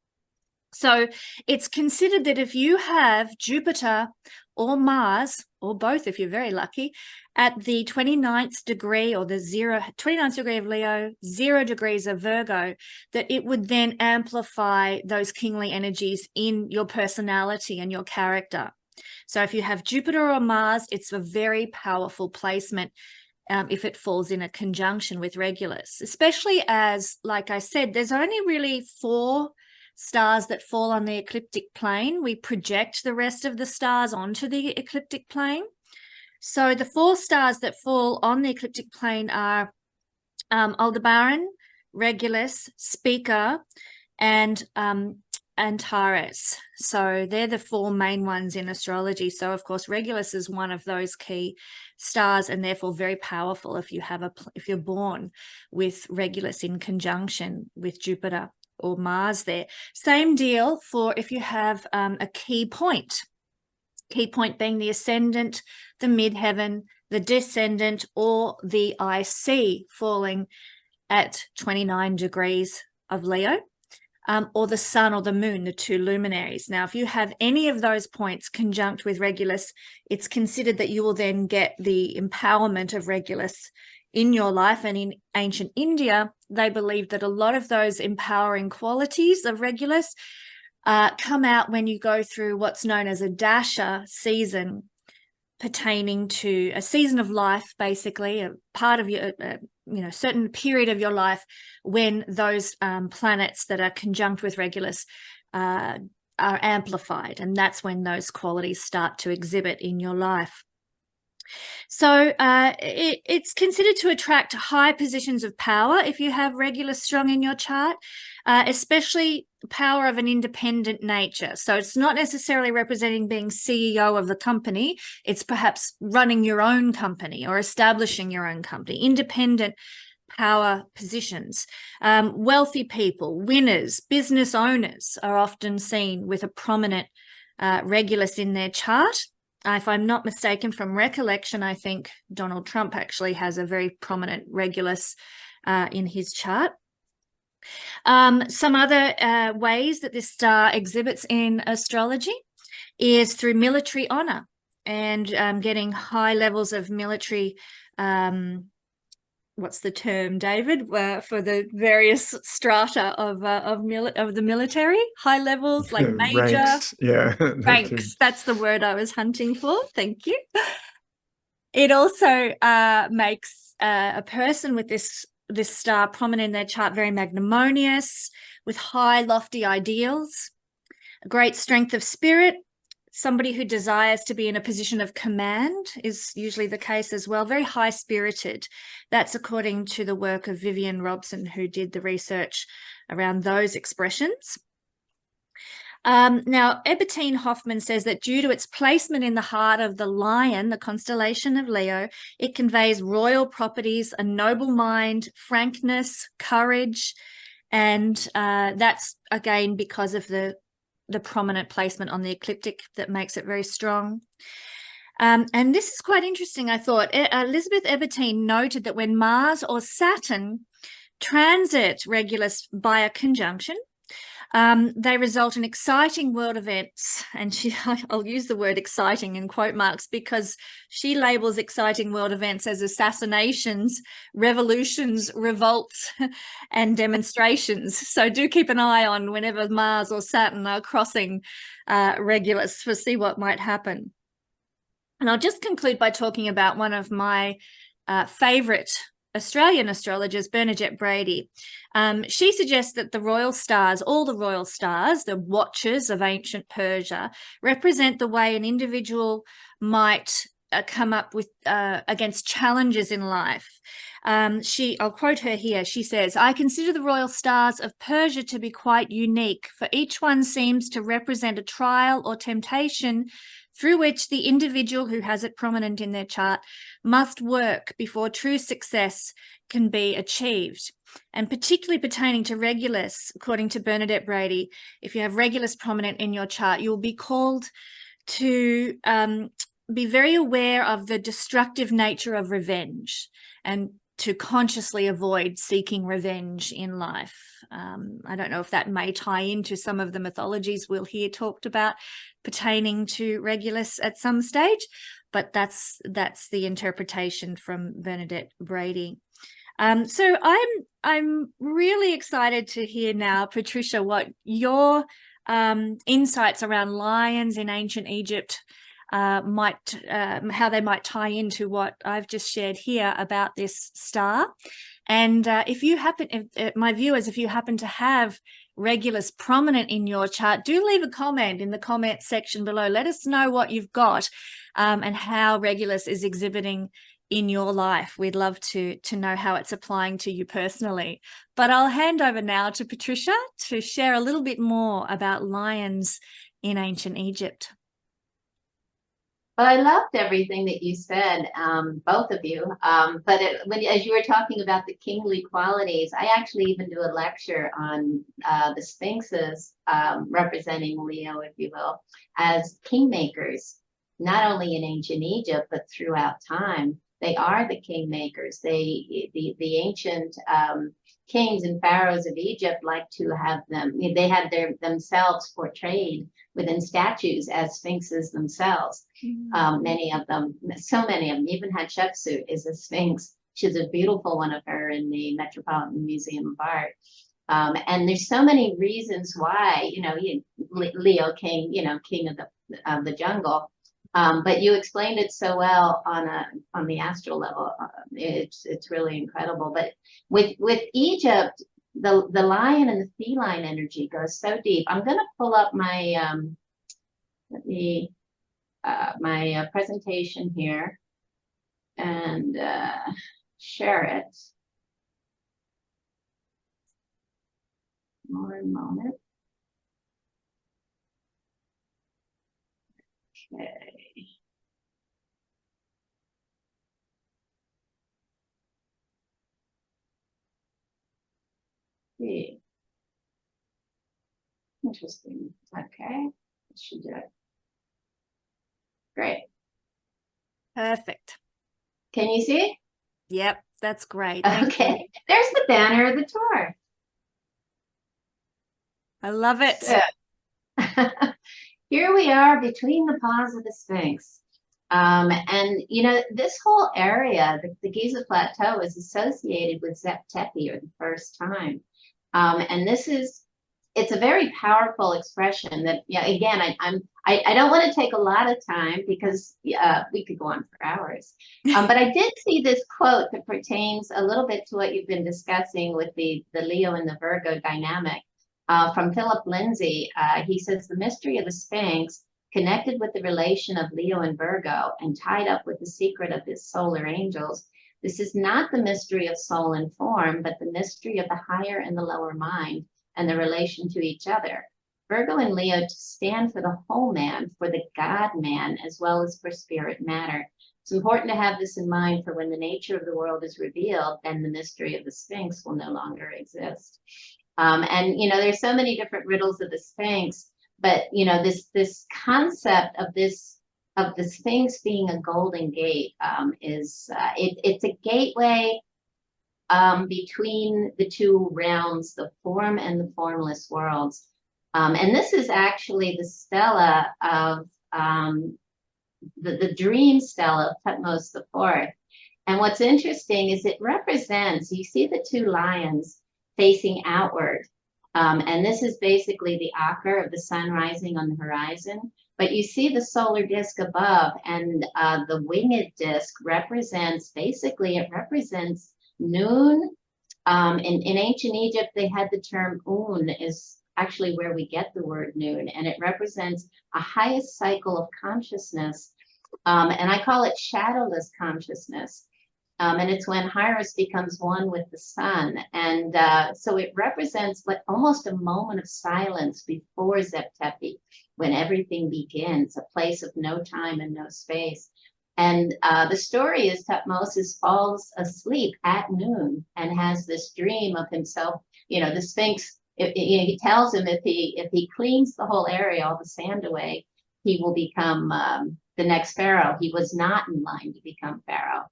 So it's considered that if you have Jupiter or Mars, or both if you're very lucky, at the 29th degree, or the 29th degree of Leo, 0 degrees of Virgo, that it would then amplify those kingly energies in your personality and your character. So if you have Jupiter or Mars, it's a very powerful placement if it falls in a conjunction with Regulus, especially as, like I said, there's only really 4 stars that fall on the ecliptic plane. We project the rest of the stars onto the ecliptic plane. So the 4 stars that fall on the ecliptic plane are Aldebaran, Regulus, Spica, and Antares. So they're the 4 main ones in astrology. So of course Regulus is one of those key stars, and therefore very powerful if you're born with Regulus in conjunction with Jupiter or Mars there. Same deal for if you have a key point being the ascendant, the midheaven, the descendant, or the IC falling at 29 degrees of Leo. Or the sun or the moon, the 2 luminaries. Now, if you have any of those points conjunct with Regulus, it's considered that you will then get the empowerment of Regulus in your life. And in ancient India, they believed that a lot of those empowering qualities of Regulus come out when you go through what's known as a dasha season, pertaining to a season of life, basically a part of your certain period of your life when those planets that are conjunct with Regulus are amplified, and that's when those qualities start to exhibit in your life. So it's considered to attract high positions of power if you have Regulus strong in your chart, especially power of an independent nature. So it's not necessarily representing being CEO of the company. It's perhaps running your own company or establishing your own company, independent power positions. Wealthy people, winners, business owners are often seen with a prominent Regulus in their chart. If I'm not mistaken, from recollection, I think Donald Trump actually has a very prominent Regulus in his chart. Some other ways that this star exhibits in astrology is through military honor and getting high levels of military, what's the term, David, for the various strata of the military, high levels like major ranks. Yeah, ranks. That's the word I was hunting for. Thank you. It also makes a person with this star prominent in their chart very magnanimous, with high lofty ideals, a great strength of spirit. Somebody who desires to be in a position of command is usually the case as well. Very high-spirited. That's according to the work of Vivian Robson, who did the research around those expressions. Now, Ebertine Hoffman says that due to its placement in the heart of the lion, the constellation of Leo, it conveys royal properties, a noble mind, frankness, courage, and that's, again, because of the prominent placement on the ecliptic that makes it very strong. And this is quite interesting, I thought. Elizabeth Ebertine noted that when Mars or Saturn transit Regulus by a conjunction, They result in exciting world events, and I'll use the word exciting in quote marks because she labels exciting world events as assassinations, revolutions, revolts, and demonstrations. So do keep an eye on whenever Mars or Saturn are crossing Regulus to see what might happen. And I'll just conclude by talking about one of my favorite Australian astrologers, Bernadette Brady. She suggests that the royal stars, all the royal stars, the watchers of ancient Persia, represent the way an individual might come up with against challenges in life. I'll quote her here. She says, "I consider the royal stars of Persia to be quite unique, for each one seems to represent a trial or temptation through which the individual who has it prominent in their chart must work before true success can be achieved." And particularly pertaining to Regulus, according to Bernadette Brady, if you have Regulus prominent in your chart, you'll be called to be very aware of the destructive nature of revenge and to consciously avoid seeking revenge in life. I don't know if that may tie into some of the mythologies we'll hear talked about pertaining to Regulus at some stage, but that's the interpretation from Bernadette Brady. So I'm really excited to hear now, Patricia, what your insights around lions in ancient Egypt how they might tie into what I've just shared here about this star. And if you happen, my viewers, if you happen to have Regulus prominent in your chart, do leave a comment in the comment section below. Let us know what you've got and how Regulus is exhibiting in your life. We'd love to know how it's applying to you personally. But I'll hand over now to Patricia to share a little bit more about lions in ancient Egypt. Well, I loved everything that you said, both of you. But as you were talking about the kingly qualities, I actually even do a lecture on the Sphinxes representing Leo, if you will, as kingmakers, not only in ancient Egypt, but throughout time. They are the kingmakers. The ancient kings and pharaohs of Egypt like to have them. They had themselves portrayed within statues as sphinxes themselves. Many of them, so many of them, even Hatshepsut is a sphinx. She's a beautiful one of her in the Metropolitan Museum of Art. And there's so many reasons why, Leo king, king of the jungle. But you explained it so well on the astral level. It's really incredible. But with Egypt, the lion and the feline energy goes so deep. I'm going to pull up my my presentation here and share it. One moment. Okay. See. Interesting. Okay. That should do it. Great. Perfect. Can you see? Yep, that's great. Okay. There's the banner of the tour. I love it. So, here we are between the paws of the Sphinx. And, this whole area, the Giza Plateau, is associated with Zep Tepi, or the first time. And it's a very powerful expression that, again, I don't want to take a lot of time because we could go on for hours. But I did see this quote that pertains a little bit to what you've been discussing with the Leo and the Virgo dynamic from Philip Lindsay. He says, "The mystery of the Sphinx, connected with the relation of Leo and Virgo and tied up with the secret of his solar angels, this is not the mystery of soul and form, but the mystery of the higher and the lower mind and the relation to each other. Virgo and Leo stand for the whole man, for the God man, as well as for spirit matter. It's important to have this in mind, for when the nature of the world is revealed, then the mystery of the Sphinx will no longer exist." And there's so many different riddles of the Sphinx, but this concept of the Sphinx being a golden gate it's a gateway between the two realms, the form and the formless worlds. And this is actually the stela of the dream stela of Thutmose IV. And what's interesting is it represents, you see the two lions facing outward. And this is basically the Aker of the sun rising on the horizon. But you see the solar disk above, and the winged disk represents, basically, it represents noon. In ancient Egypt, they had the term Un is actually where we get the word noon, and it represents a highest cycle of consciousness. And I call it shadowless consciousness. And it's when Horus becomes one with the sun. And so it represents like almost a moment of silence before Zep-Tepi, when everything begins, a place of no time and no space. And the story is Thutmose falls asleep at noon and has this dream of himself, the Sphinx. He tells him if he cleans the whole area, all the sand away, he will become the next pharaoh. He was not in line to become pharaoh.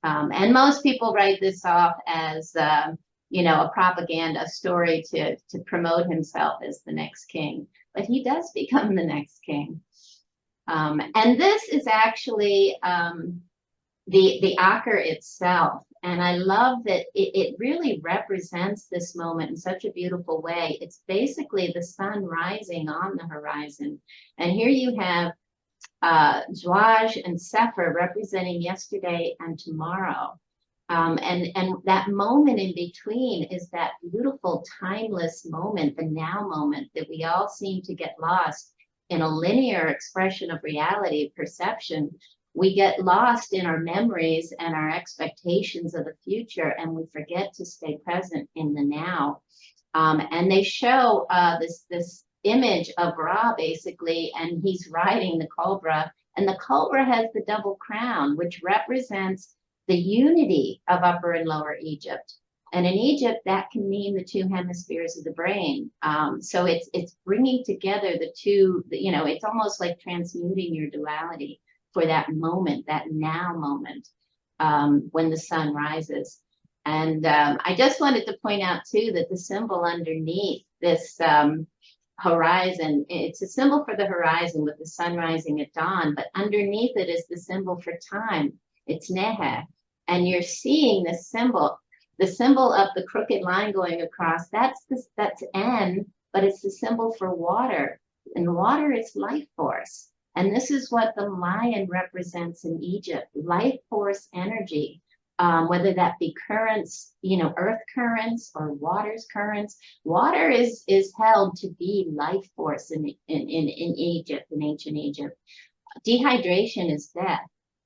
And most people write this off as, a propaganda story to promote himself as the next king. But he does become the next king. And this is actually the Aker itself. And I love that it really represents this moment in such a beautiful way. It's basically the sun rising on the horizon. And here you have Zouaj and Sefer representing yesterday and tomorrow. And that moment in between is that beautiful, timeless moment, the now moment that we all seem to get lost in a linear expression of reality, perception. We get lost in our memories and our expectations of the future, and we forget to stay present in the now. And they show this image of Ra, basically, and he's riding the cobra, and the cobra has the double crown, which represents the unity of Upper and Lower Egypt. And in Egypt, that can mean the two hemispheres of the brain. So it's bringing together the two, it's almost like transmuting your duality for that moment, that now moment, when the sun rises. And I just wanted to point out, too, that the symbol underneath this horizon, it's a symbol for the horizon with the sun rising at dawn, but underneath it is the symbol for time. It's Nehe. And you're seeing the symbol of the crooked line going across. That's N, but it's the symbol for water. And water is life force. And this is what the lion represents in Egypt, life force energy. Whether that be currents, earth currents or water's currents. Water is held to be life force in Egypt, in ancient Egypt. Dehydration is death.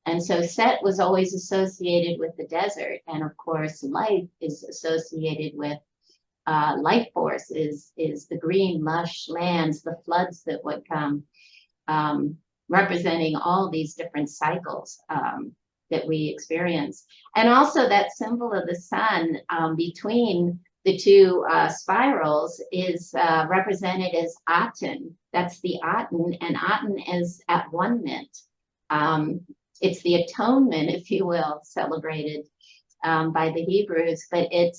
And so Set was always associated with the desert. And of course, life is associated with life force, is the green, lush lands, the floods that would come, representing all these different cycles that we experience. And also that symbol of the sun between the two spirals is represented as Aten. That's the Aten, and Aten is at one-ment. It's the atonement, if you will, celebrated by the Hebrews, but it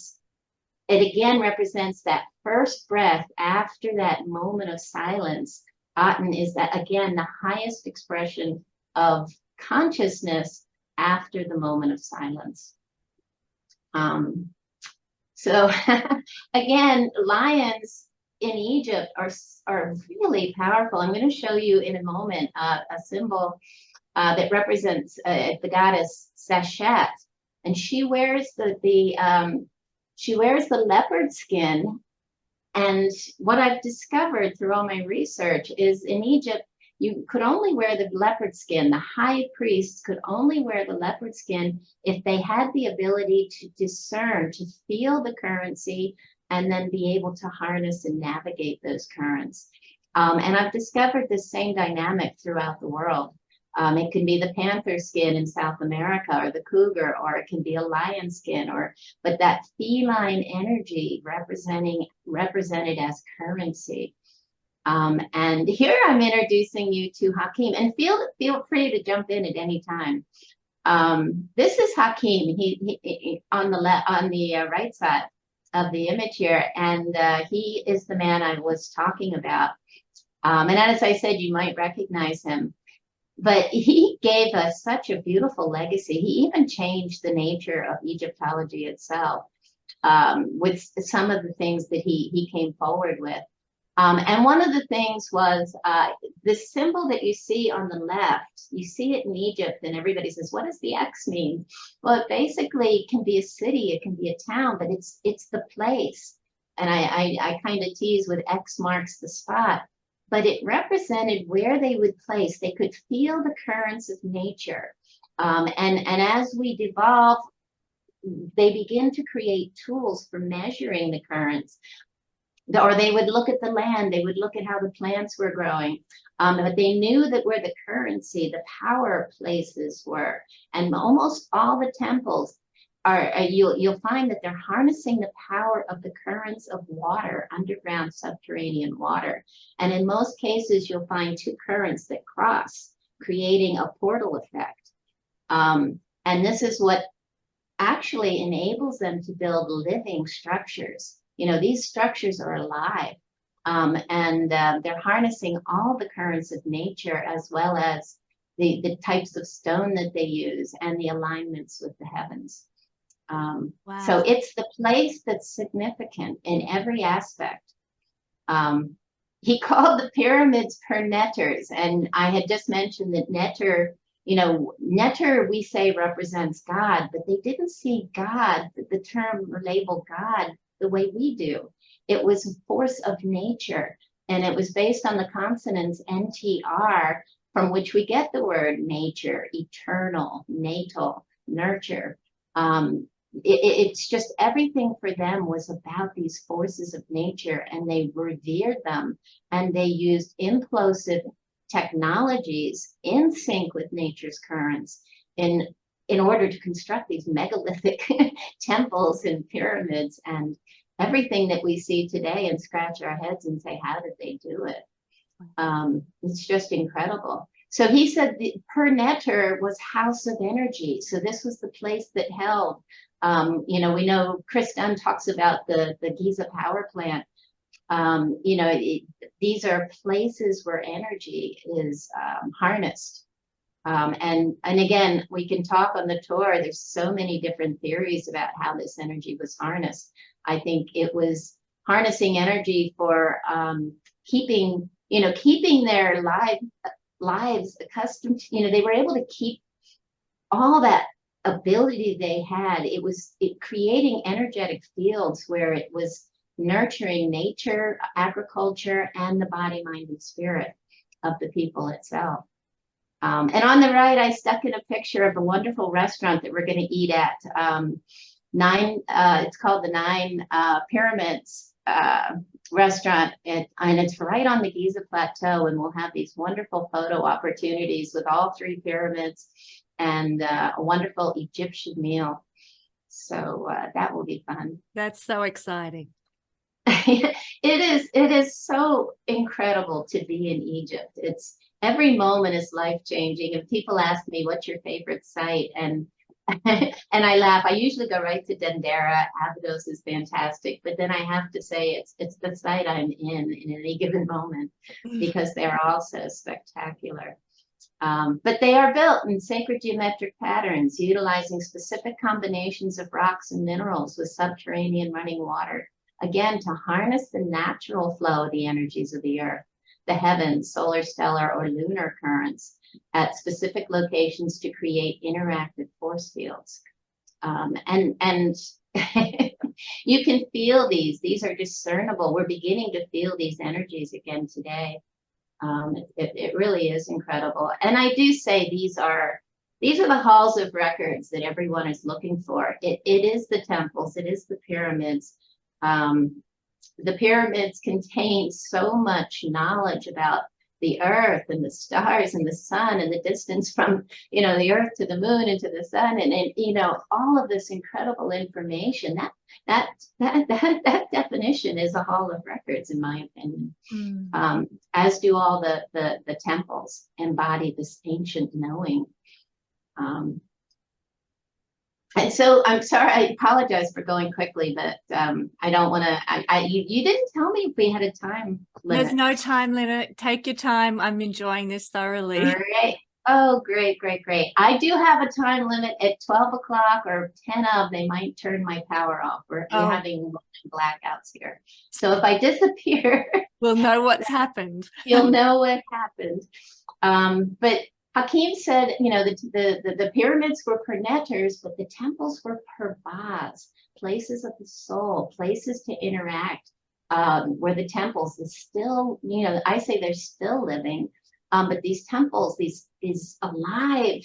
again represents that first breath after that moment of silence. Aten is that, again, the highest expression of consciousness after the moment of silence. So again, lions in Egypt are really powerful. I'm going to show you in a moment a symbol that represents the goddess Seshet, and she wears the leopard skin. And what I've discovered through all my research is in Egypt, you could only wear the leopard skin. The high priests could only wear the leopard skin if they had the ability to discern, to feel the currency, and then be able to harness and navigate those currents. And I've discovered this same dynamic throughout the world. It can be the panther skin in South America, or the cougar, or it can be a lion skin, but that feline energy represented as currency. And here I'm introducing you to Hakim, and feel free to jump in at any time. This is Hakim. He on the right side. the image here, and he is the man I was talking about. And as I said, you might recognize him. But he gave us such a beautiful legacy. He even changed the nature of Egyptology itself with some of the things that he came forward with. And one of the things was this symbol that you see on the left. You see it in Egypt, and everybody says, "What does the X mean?" Well, it basically can be a city, it can be a town, but it's the place. And I kind of tease with X marks the spot, but it represented where they would place. They could feel the currents of nature, and as we devolve, they begin to create tools for measuring the currents. Or they would look at the land, they would look at how the plants were growing. But they knew that where the currency, the power places were. And almost all the temples are, you'll find that they're harnessing the power of the currents of water, underground subterranean water. And in most cases, you'll find two currents that cross, creating a portal effect. And this is what actually enables them to build living structures. You know, these structures are alive, and they're harnessing all the currents of nature, as well as the types of stone that they use and the alignments with the heavens. Wow. So it's the place that's significant in every aspect. He called the pyramids pernetters, and I had just mentioned that netter, you know, netter we say represents God, but they didn't see God, the term or label God, the way we do. It was a force of nature, and it was based on the consonants NTR, from which we get the word nature, eternal, natal, nurture. It's just everything for them was about these forces of nature, and they revered them, and they used implosive technologies in sync with nature's currents in order to construct these megalithic temples and pyramids and everything that we see today, and scratch our heads and say, how did they do it? It's just incredible. So he said the pernetter was house of energy. So this was the place that held, you know, we know Chris Dunn talks about the Giza power plant. You know, these are places where energy is harnessed. And again, we can talk on the tour. There's so many different theories about how this energy was harnessed. I think it was harnessing energy for keeping their lives accustomed to, you know, they were able to keep all that ability they had. It was creating energetic fields where it was nurturing nature, agriculture, and the body, mind, and spirit of the people itself. And on the right, I stuck in a picture of a wonderful restaurant that we're going to eat at. It's called the Nine Pyramids restaurant, and it's right on the Giza Plateau, and we'll have these wonderful photo opportunities with all three pyramids and a wonderful Egyptian meal. So that will be fun. That's so exciting. It is so incredible to be in Egypt. It's every moment is life-changing, and people ask me, what's your favorite site? And and I laugh. I usually go right to Dendera. Abydos is fantastic, but then I have to say it's the site I'm in any given moment, because they're all so spectacular. But they are built in sacred geometric patterns, utilizing specific combinations of rocks and minerals with subterranean running water, again, to harness the natural flow of the energies of the earth, the heavens, solar, stellar, or lunar currents at specific locations to create interactive force fields. And you can feel these are discernible. We're beginning to feel these energies again today. It really is incredible. And I do say these are the halls of records that everyone is looking for. It is the temples, it is the pyramids. The pyramids contain so much knowledge about the earth and the stars and the sun and the distance from, you know, the earth to the moon and to the sun, and you know, all of this incredible information. That definition is a hall of records, in my opinion. As do all the temples embody this ancient knowing. And so I'm sorry, I apologize for going quickly, but I don't want to, you didn't tell me if we had a time limit. There's no time limit. Take your time. I'm enjoying this thoroughly. All right. Oh, great, great, great. I do have a time limit at 12 o'clock or 10 of, they might turn my power off. We're having blackouts here. So if I disappear, we'll know what's happened. You'll know what happened. But Hakim said, you know, the pyramids were per netters, but the temples were per vase, places of the soul, places to interact, where the temples is still, you know, I say they're still living, but these temples, these alive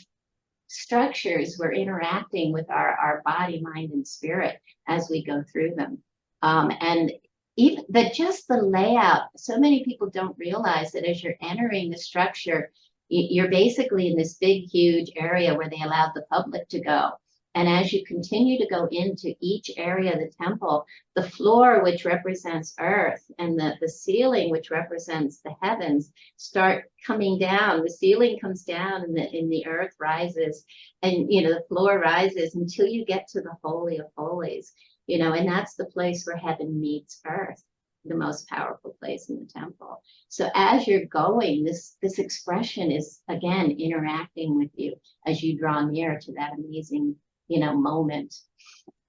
structures, were interacting with our body, mind, and spirit as we go through them. And even just the layout, so many people don't realize that as you're entering the structure, you're basically in this big, huge area where they allowed the public to go. And as you continue to go into each area of the temple, the floor, which represents earth, and the ceiling, which represents the heavens, start coming down. The ceiling comes down and the earth rises, and, you know, the floor rises until you get to the Holy of Holies, you know, and that's the place where heaven meets earth, the most powerful place in the temple. So as you're going, this expression is, again, interacting with you as you draw near to that amazing, you know, moment.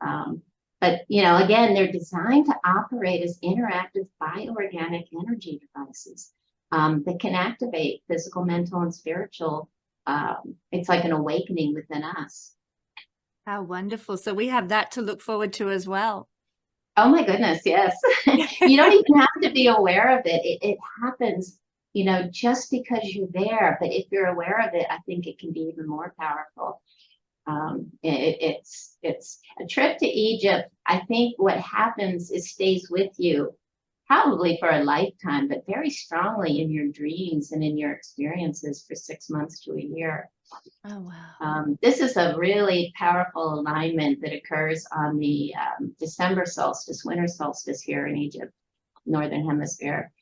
But, you know, again, they're designed to operate as interactive bioorganic energy devices that can activate physical, mental, and spiritual. It's like an awakening within us. How wonderful. So we have that to look forward to as well. Oh my goodness, yes. You don't even have to be aware of it. It happens, you know, just because you're there. But if you're aware of it, I think it can be even more powerful. It's a trip to Egypt. I think what happens is stays with you probably for a lifetime, but very strongly in your dreams and in your experiences for 6 months to a year. Oh, wow. This is a really powerful alignment that occurs on the December solstice, winter solstice here in Egypt, Northern Hemisphere.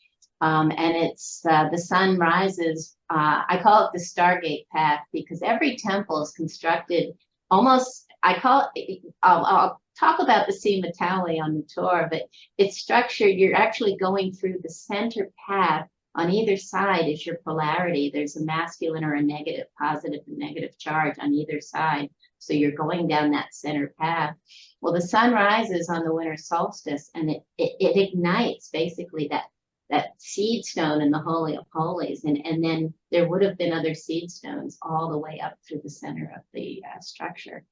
And it's the sun rises. I call it the Stargate path because every temple is constructed almost, I'll talk about the Sea Matali on the tour, but it's structured, you're actually going through the center path. On either side is your polarity. There's a masculine or a negative, positive and negative charge on either side. So you're going down that center path. Well, the sun rises on the winter solstice and it ignites basically that seed stone in the Holy of Holies. And then there would have been other seed stones all the way up through the center of the structure.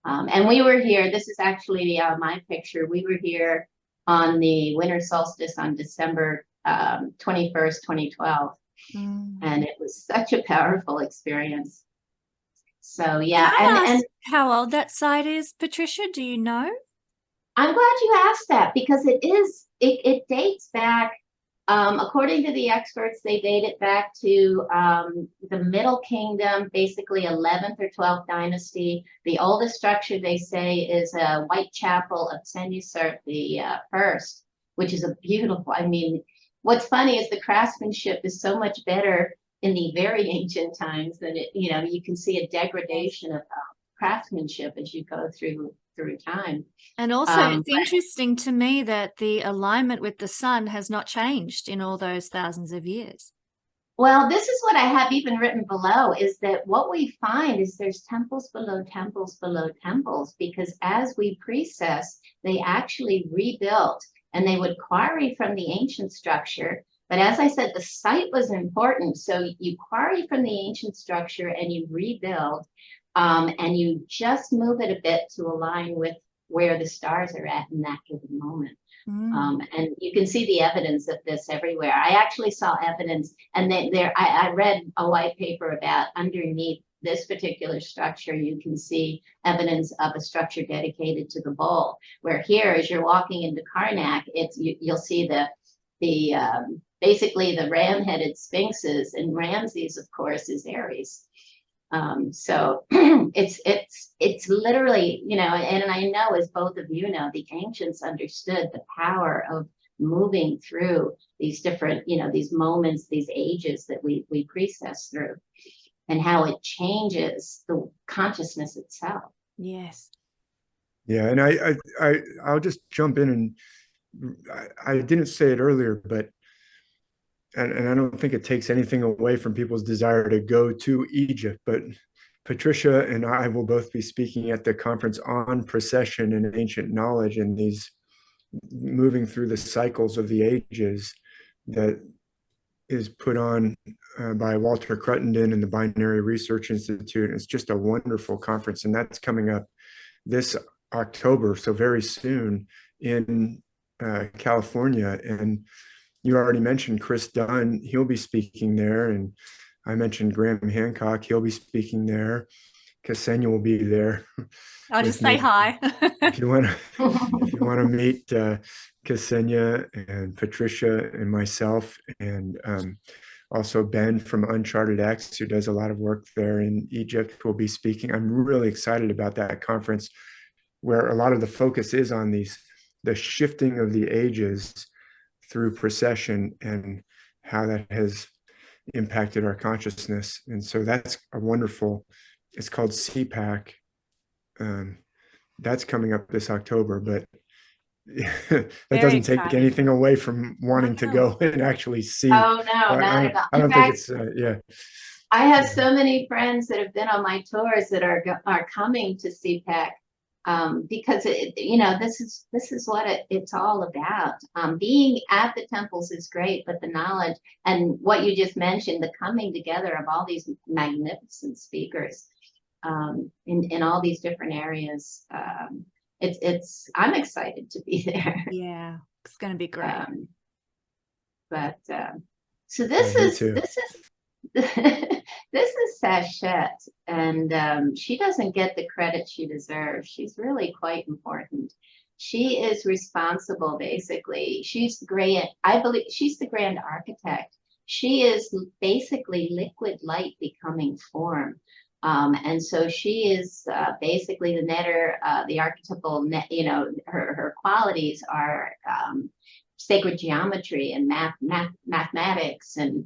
And we were here, this is actually my picture. We were here on the winter solstice on December 21st, 2012. And it was such a powerful experience. So yeah. And how old that site is, Patricia, do you know? I'm glad you asked that because it dates back, according to the experts, they date it back to the Middle Kingdom, basically 11th or 12th dynasty. The oldest structure they say is a Whitechapel of Senusert the first, which is a beautiful, I mean, what's funny is the craftsmanship is so much better in the very ancient times that it, you know, you can see a degradation of craftsmanship as you go through time. And also it's interesting to me that the alignment with the sun has not changed in all those thousands of years. Well, this is what I have even written below, is that what we find is there's temples below temples below temples, because as we precess, they actually rebuilt and they would quarry from the ancient structure. But as I said, the site was important. So you quarry from the ancient structure and you rebuild, and you just move it a bit to align with where the stars are at in that given moment. And you can see the evidence of this everywhere. I actually saw evidence, and I read a white paper about underneath this particular structure, you can see evidence of a structure dedicated to the bull, where here, as you're walking into Karnak, you'll see basically the ram-headed sphinxes, and Ramses, of course, is Aries. So it's literally, you know, and I know, as both of you know, the ancients understood the power of moving through these different, you know, these moments, these ages that we precess through, and how it changes the consciousness itself. Yes. Yeah, and I'll just jump in, and I didn't say it earlier, but and I don't think it takes anything away from people's desire to go to Egypt, but Patricia and I will both be speaking at the conference on precession and ancient knowledge, and these moving through the cycles of the ages that is put on by Walter Cruttenden and the Binary Research Institute. It's just a wonderful conference, and that's coming up this October, so very soon in California. And you already mentioned Chris Dunn, he'll be speaking there. And I mentioned Graham Hancock, he'll be speaking there. Kesenya will be there. I'll just say hi. If you want to meet Kesenya and Patricia and myself, and also Ben from Uncharted X, who does a lot of work there in Egypt, will be speaking. I'm really excited about that conference, where a lot of the focus is on the shifting of the ages through precession and how that has impacted our consciousness. And so that's a wonderful, it's called CPAC. That's coming up this October, but that doesn't take anything away from wanting to go and actually see. Oh, no, not at all. I don't think it's, yeah. I have so many friends that have been on my tours that are coming to CPAC, because this is what it's all about. Being at the temples is great, but the knowledge and what you just mentioned, the coming together of all these magnificent speakers in all these different areas, I'm excited to be there. Yeah, it's going to be great. So this is this is Sachet, and she doesn't get the credit she deserves. She's really quite important. She is responsible, basically. I believe she's the grand architect. She is basically liquid light becoming form. And so she is basically the netter, the archetypal net, her qualities are sacred geometry and mathematics, and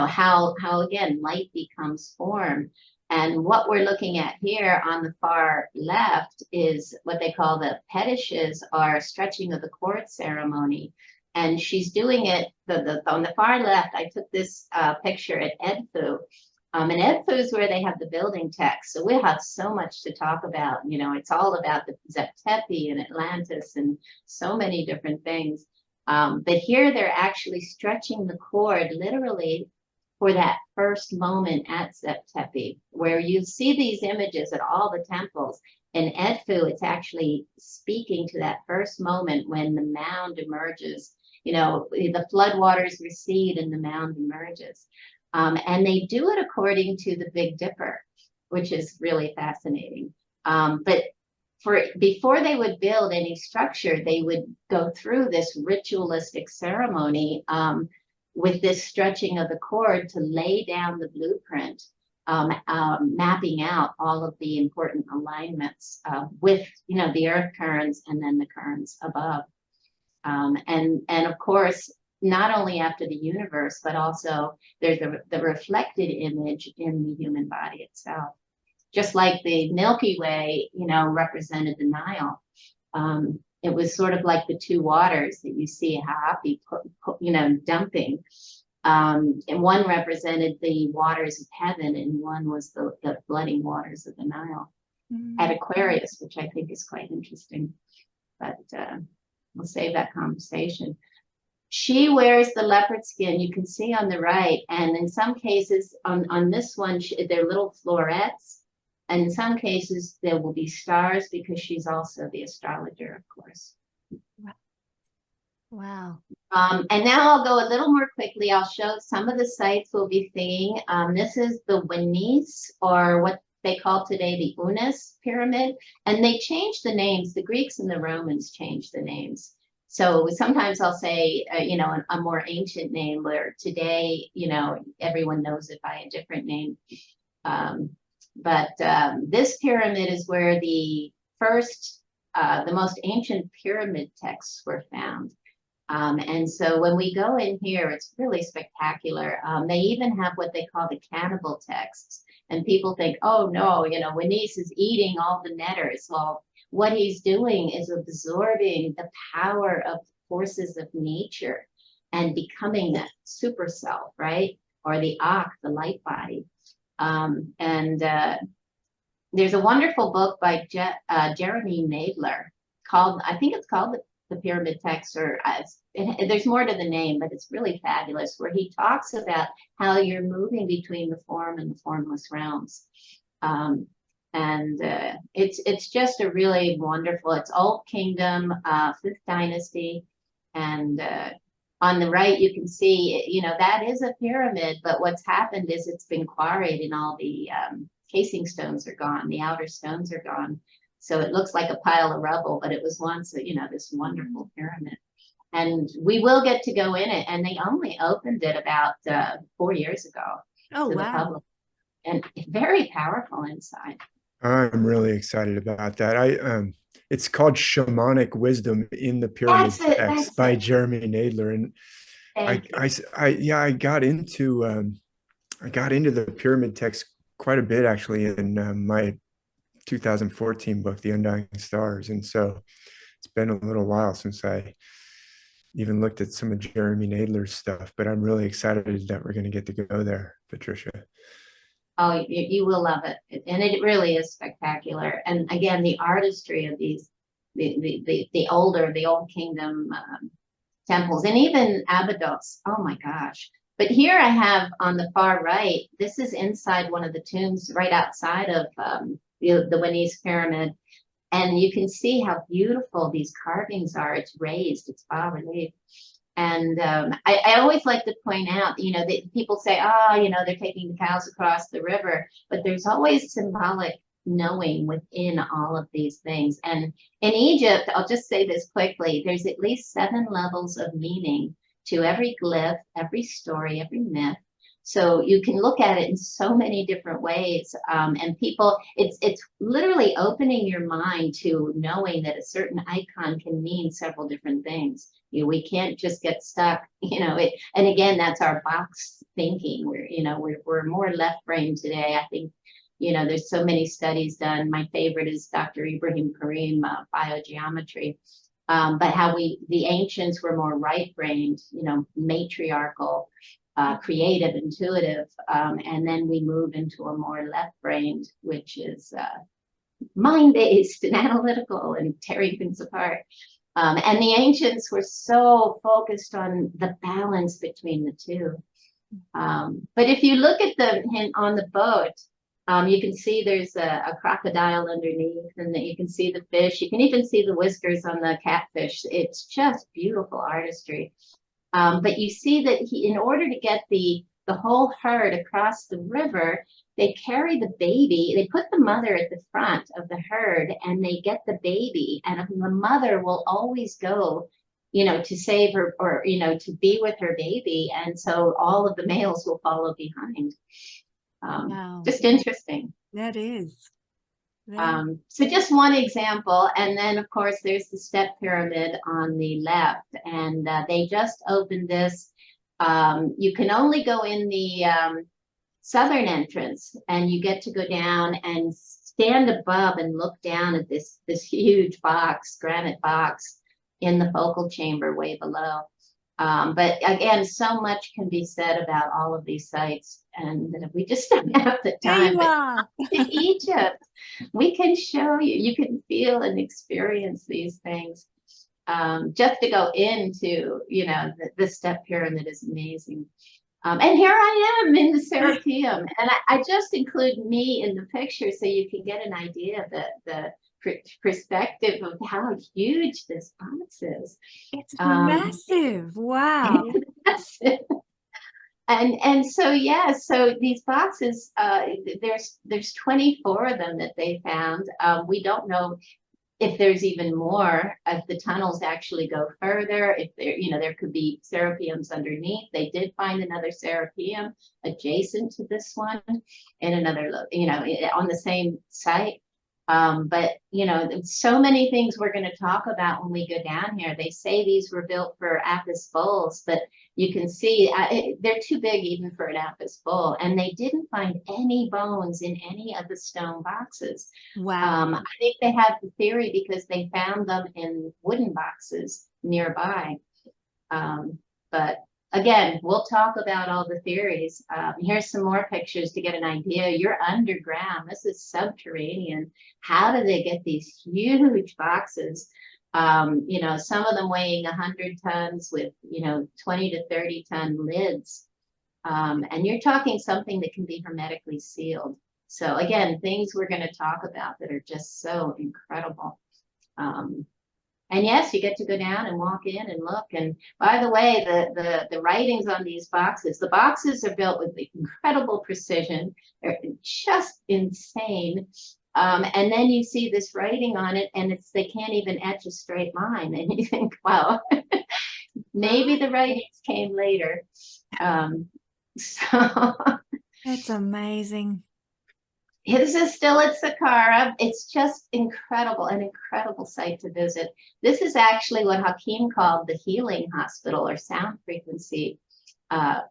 how again light becomes form. And what we're looking at here on the far left is what they call the petishes, or stretching of the cord ceremony. And she's doing it on the far left. I took this picture at Edfu. And Edfu is where they have the building text. So we'll have so much to talk about. It's all about the Zeptepi and Atlantis and so many different things. But here they're actually stretching the cord literally for that first moment at Zeptepi, where you see these images at all the temples. In Edfu, it's actually speaking to that first moment when the mound emerges. The floodwaters recede and the mound emerges. And they do it according to the Big Dipper, which is really fascinating. But before they would build any structure, they would go through this ritualistic ceremony with this stretching of the cord to lay down the blueprint, mapping out all of the important alignments with the earth currents and then the currents above. And of course, not only after the universe, but also there's the reflected image in the human body itself. Just like the Milky Way, represented the Nile. It was sort of like the two waters that you see Hapi, dumping. And one represented the waters of heaven, and one was the flooding waters of the Nile at Aquarius, which I think is quite interesting. But we'll save that conversation. She wears the leopard skin, you can see on the right, and in some cases on this one, they're little florets. And in some cases, there will be stars, because she's also the astrologer, of course. Wow. And now I'll go a little more quickly. I'll show some of the sites we'll be seeing. This is the Winis, or what they call today the Unis pyramid. And they changed the names. The Greeks and the Romans changed the names. So sometimes I'll say, a more ancient name, where today, everyone knows it by a different name. But this pyramid is where the most ancient pyramid texts were found. And so when we go in here, it's really spectacular. They even have what they call the cannibal texts. And people think, oh no, Winis is eating all the netters. Well, what he's doing is absorbing the power of forces of nature and becoming that super self, right? Or the Akh, the light body. There's a wonderful book by Jeremy Nadler called, I think it's called the Pyramid Text, or there's more to the name, but it's really fabulous, where he talks about how you're moving between the form and the formless realms. It's just a really wonderful, it's Old Kingdom, 5th Dynasty. And on the right, you can see, you know, that is a pyramid, but what's happened is it's been quarried and all the casing stones are gone, the outer stones are gone. So it looks like a pile of rubble, but it was once, you know, this wonderful pyramid. And we will get to go in it. And they only opened it about 4 years ago to the public. And very powerful inside. I'm really excited about that. It's called Shamanic Wisdom in the Pyramid Text by Jeremy Nadler. And I got into the pyramid text quite a bit, actually, in my 2014 book, The Undying Stars. And so it's been a little while since I even looked at some of Jeremy Nadler's stuff, but I'm really excited that we're going to get to go there, Patricia. Oh, you will love it. And it really is spectacular. And again, the artistry of these, the Old Kingdom temples, and even Abydos. Oh my gosh. But here I have on the far right, this is inside one of the tombs right outside of the Winnese Pyramid. And you can see how beautiful these carvings are. It's raised, it's bas relief. And I always like to point out, you know, that people say, oh, you know, they're taking the cows across the river, but there's always symbolic knowing within all of these things. And in Egypt, I'll just say this quickly, there's at least 7 levels of meaning to every glyph, every story, every myth. So you can look at it in so many different ways. And people, it's literally opening your mind to knowing that a certain icon can mean several different things. You know, we can't just get stuck, you know, and again, that's our box thinking. We're more left brain today. I think, you know, there's so many studies done. My favorite is Dr. Ibrahim Karim, biogeometry. But how the ancients were more right-brained, you know, matriarchal, creative, intuitive, and then we move into a more left-brained, which is mind-based and analytical and tearing things apart. And the ancients were so focused on the balance between the two. But if you look at on the boat, you can see there's a crocodile underneath, and that you can see the fish. You can even see the whiskers on the catfish. It's just beautiful artistry. But you see that in order to get the whole herd across the river, they carry the baby. They put the mother at the front of the herd, and they get the baby. And the mother will always go, you know, to save her, or, you know, to be with her baby. And so all of the males will follow behind. Wow. Just interesting. That is. So just one example, and then of course there's the step pyramid on the left, and they just opened this. You can only go in the southern entrance, and you get to go down and stand above and look down at this huge box, granite box, in the focal chamber way below. But again, so much can be said about all of these sites, and we just don't have the time. In Egypt, we can show you, you can feel and experience these things. Just to go into, you know, the step pyramid is amazing. And here I am in the Serapeum, and I just include me in the picture so you can get an idea of the perspective of how huge this box is. It's massive. Wow. Massive. And so, yeah, so these boxes, there's 24 of them that they found. We don't know if there's even more, if the tunnels actually go further, if there, you know, there could be serapeums underneath. They did find another serapeum adjacent to this one in another, you know, on the same site. But, you know, so many things we're going to talk about when we go down here. They say these were built for Apis bulls, but you can see they're too big even for an Apis bull. And they didn't find any bones in any of the stone boxes. Wow. I think they have the theory because they found them in wooden boxes nearby. But again, we'll talk about all the theories. Here's some more pictures to get an idea. You're underground. This is subterranean. How do they get these huge boxes? You know, some of them weighing 100 tons with, you know, 20 to 30 ton lids. And you're talking something that can be hermetically sealed. So again, things we're going to talk about that are just so incredible. And yes, you get to go down and walk in and look. And by the way, the writings on these boxes, the boxes are built with incredible precision. They're just insane. And then you see this writing on it, and they can't even etch a straight line. And you think, wow, maybe the writings came later. So That's amazing. this is still at Saqqara. It's just incredible, an incredible site to visit. This is actually what Hakim called the healing hospital or sound frequency. For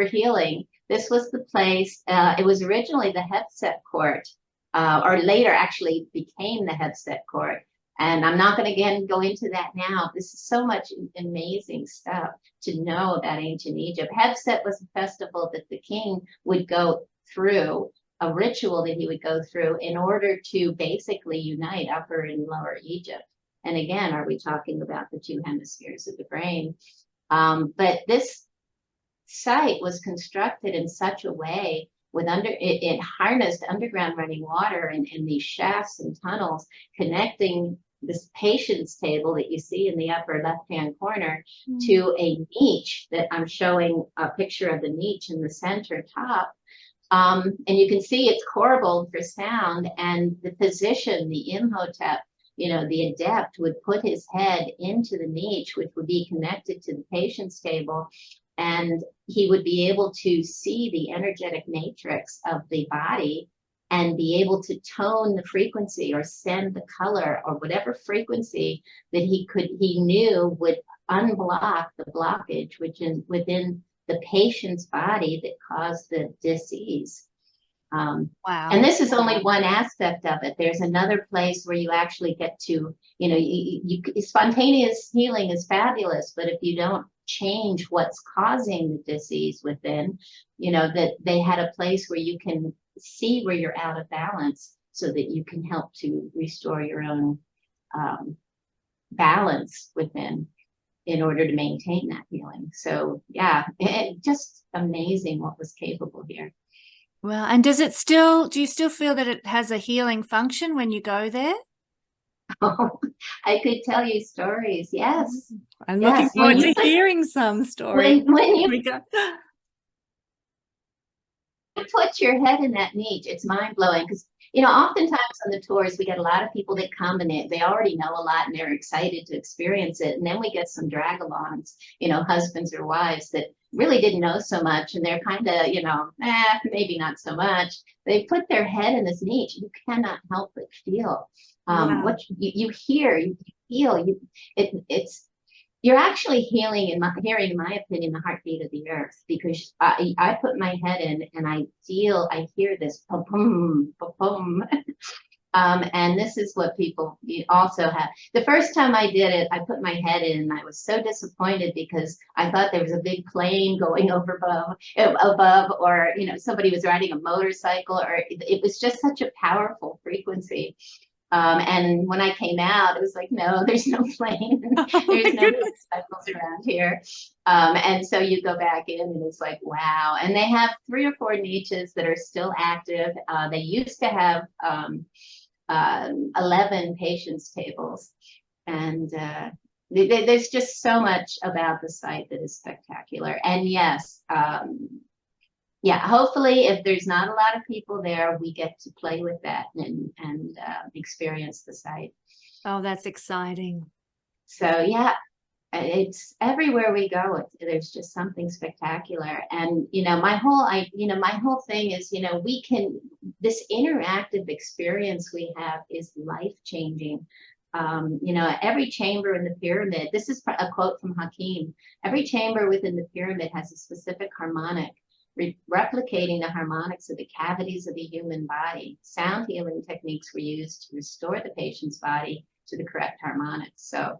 healing, this was the place. It was originally the Hepset court, or later actually became the Hepset court. And I'm not going to again go into that now. This is so much amazing stuff to know about ancient Egypt. Hepset was a festival that the king would go through, a ritual that he would go through in order to basically unite Upper and Lower Egypt. And again, are we talking about the two hemispheres of the brain? But this site was constructed in such a way with it harnessed underground running water and these shafts and tunnels connecting this patient's table that you see in the upper left-hand corner to a niche that I'm showing a picture of the niche in the center top. And you can see it's corbelled for sound, and the physician, the Imhotep, you know, the adept would put his head into the niche, which would be connected to the patient's table, and he would be able to see the energetic matrix of the body and be able to tone the frequency or send the color or whatever frequency that he knew would unblock the blockage within the patient's body that caused the disease. Wow. And this is only one aspect of it. There's another place where you actually get to, you know, spontaneous healing is fabulous, but if you don't change what's causing the disease within, you know, that they had a place where you can see where you're out of balance so that you can help to restore your own balance within in order to maintain that healing. So yeah, just amazing what was capable here. Well, and do you still feel that it has a healing function when you go there? Oh, I could tell you stories. Yes. I'm looking forward to hearing some stories. When you put your head in that niche, it's mind blowing because, you know, oftentimes on the tours, we get a lot of people that come and they already know a lot and they're excited to experience it. And then we get some drag-alongs, you know, husbands or wives that really didn't know so much. And they're kind of, you know, maybe not so much. They put their head in this niche. You cannot help but feel what you hear, you feel, you're actually hearing, in my opinion, the heartbeat of the earth, because I put my head in and I hear this pum, pum, pum. And this is what people also have. The first time I did it, I put my head in and I was so disappointed because I thought there was a big plane going over above, or, you know, somebody was riding a motorcycle, or it was just such a powerful frequency. And when I came out, it was like, no, there's no plane. There's no motorcycles around here. And so you go back in and it's like, wow. And they have 3 or 4 niches that are still active. They used to have 11 patients' tables. And there's just so much about the site that is spectacular. And yes, yeah, hopefully if there's not a lot of people there, we get to play with that and experience the site. Oh, that's exciting. So yeah, it's everywhere we go. There's just something spectacular. And, my whole thing is, this interactive experience we have is life-changing. Every chamber in the pyramid, this is a quote from Hakim, every chamber within the pyramid has a specific harmonic, replicating the harmonics of the cavities of the human body. Sound healing techniques were used to restore the patient's body to the correct harmonics. So,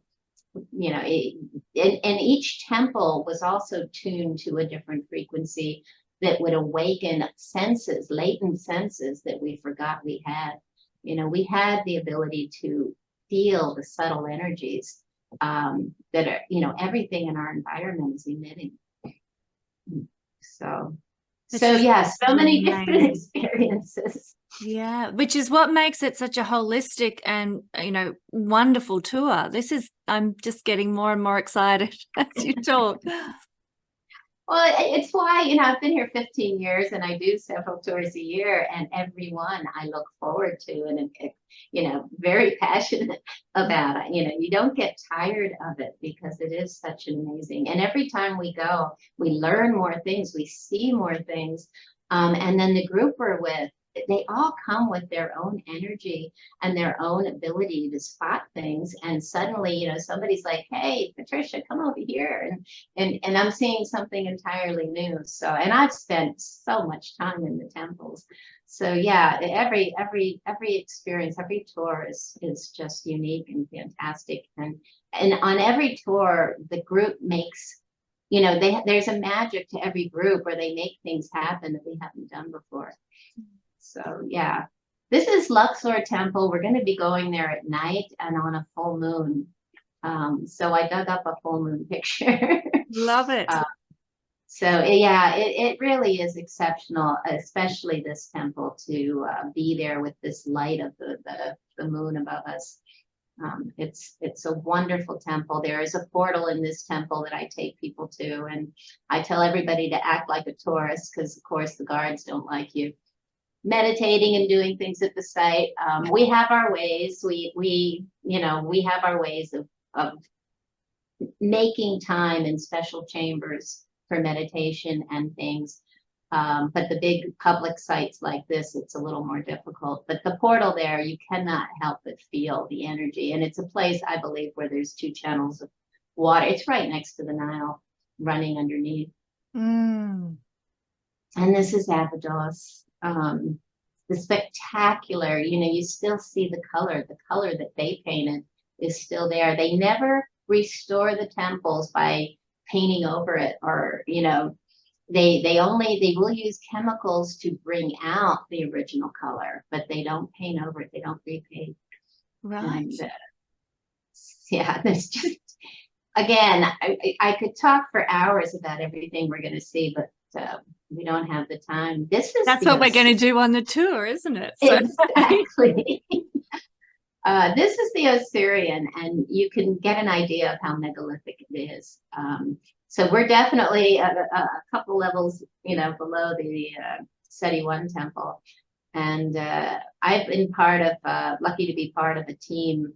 and each temple was also tuned to a different frequency that would awaken senses, latent senses that we forgot we had. We had the ability to feel the subtle energies that are, everything in our environment is emitting. So yes, so many different experiences. Yeah, which is what makes it such a holistic and, wonderful tour. I'm just getting more and more excited as you talk. Well, it's why, I've been here 15 years and I do several tours a year, and every one I look forward to and, very passionate about it. You don't get tired of it because it is such an amazing, and every time we go, we learn more things, we see more things. And then the group we're with, they all come with their own energy and their own ability to spot things. And suddenly, somebody's like, hey, Patricia, come over here. And I'm seeing something entirely new. So, and I've spent so much time in the temples. So yeah, every experience, every tour is just unique and fantastic. And on every tour, the group makes, there's a magic to every group where they make things happen that we haven't done before. So yeah, this is Luxor Temple. We're going to be going there at night and on a full moon. So I dug up a full moon picture. Love it. So yeah, it really is exceptional, especially this temple, to be there with this light of the moon above us. It's a wonderful temple. There is a portal in this temple that I take people to, and I tell everybody to act like a tourist because, of course, the guards don't like you meditating and doing things at the site. We have our ways. We have our ways of making time in special chambers for meditation and things. But the big public sites like this, it's a little more difficult. But the portal there, you cannot help but feel the energy. And it's a place, I believe, where there's 2 channels of water. It's right next to the Nile running underneath. Mm. And this is Abydos. The spectacular, you still see the color that they painted is still there. They never restore the temples by painting over it, or, they will use chemicals to bring out the original color, but they don't paint over it. They don't repaint. Right. And, yeah, there's just, again, I could talk for hours about everything we're going to see, but we don't have the time. That's what we're going to do on the tour, isn't it? So. Exactly. This is the Osirian, and you can get an idea of how megalithic it is. So we're definitely a couple levels, below the Seti I temple. And I've been lucky to be part of a team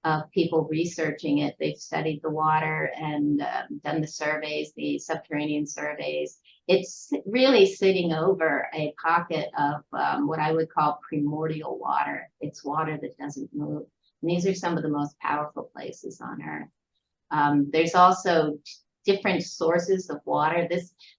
of people researching it. They've studied the water and done the surveys, the subterranean surveys. It's really sitting over a pocket of what I would call primordial water. It's water that doesn't move. And these are some of the most powerful places on Earth. There's also different sources of water.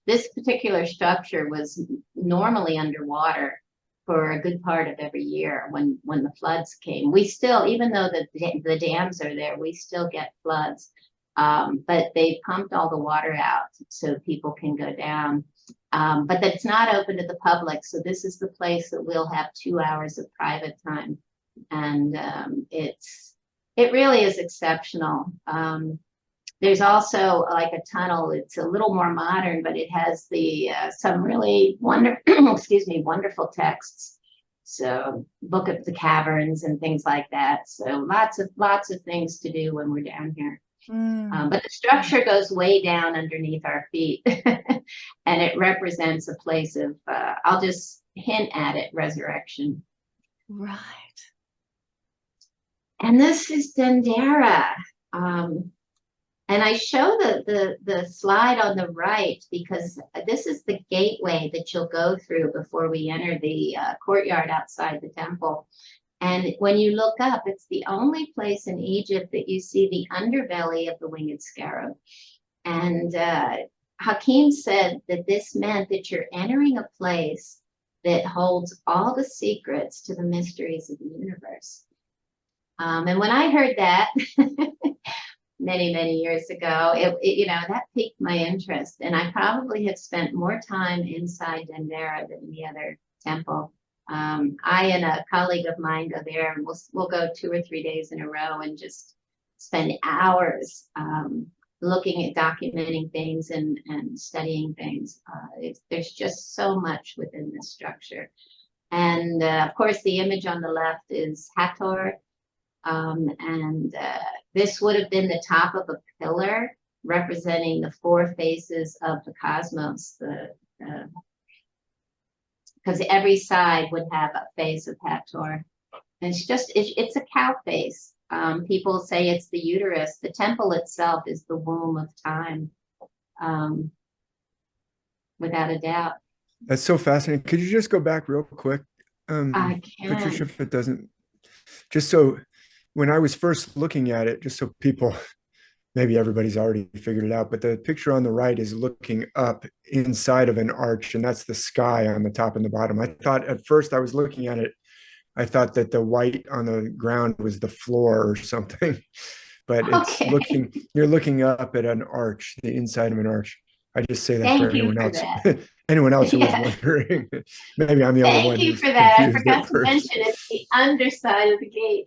This particular structure was normally underwater for a good part of every year when the floods came. We still, even though the dams are there, we still get floods. But they pumped all the water out so people can go down. But that's not open to the public. So this is the place that we'll have 2 hours of private time. And it really is exceptional. There's also like a tunnel. It's a little more modern, but it has some really wonderful texts. So Book of the Caverns and things like that. So lots of things to do when we're down here. But the structure goes way down underneath our feet, and it represents a place of, I'll just hint at it, resurrection. Right. And this is Dendera. And I show the slide on the right because this is the gateway that you'll go through before we enter the courtyard outside the temple. And when you look up, it's the only place in Egypt that you see the underbelly of the winged scarab. And Hakim said that this meant that you're entering a place that holds all the secrets to the mysteries of the universe. And when I heard that many, many years ago, that piqued my interest. And I probably have spent more time inside Dendera than any other temple. I and a colleague of mine go there, and we'll go 2 or 3 days in a row and just spend hours looking at documenting things and studying things. There's just so much within this structure. And of course, the image on the left is Hathor. This would have been the top of a pillar representing the 4 faces of the cosmos, because every side would have a face of Hathor. And it's a cow face. People say it's the uterus. The temple itself is the womb of time, without a doubt. That's so fascinating. Could you just go back real quick? I can. Patricia, if it doesn't, just so when I was first looking at it, just so people, maybe everybody's already figured it out, but the picture on the right is looking up inside of an arch, and that's the sky on the top and the bottom. I thought at first I was looking at it, I thought that the white on the ground was the floor or something, but it's you're looking up at an arch, the inside of an arch. I just say that for anyone else. Anyone else who was wondering. Maybe I'm the only one. Thank you for that. I forgot to mention it's the underside of the gate.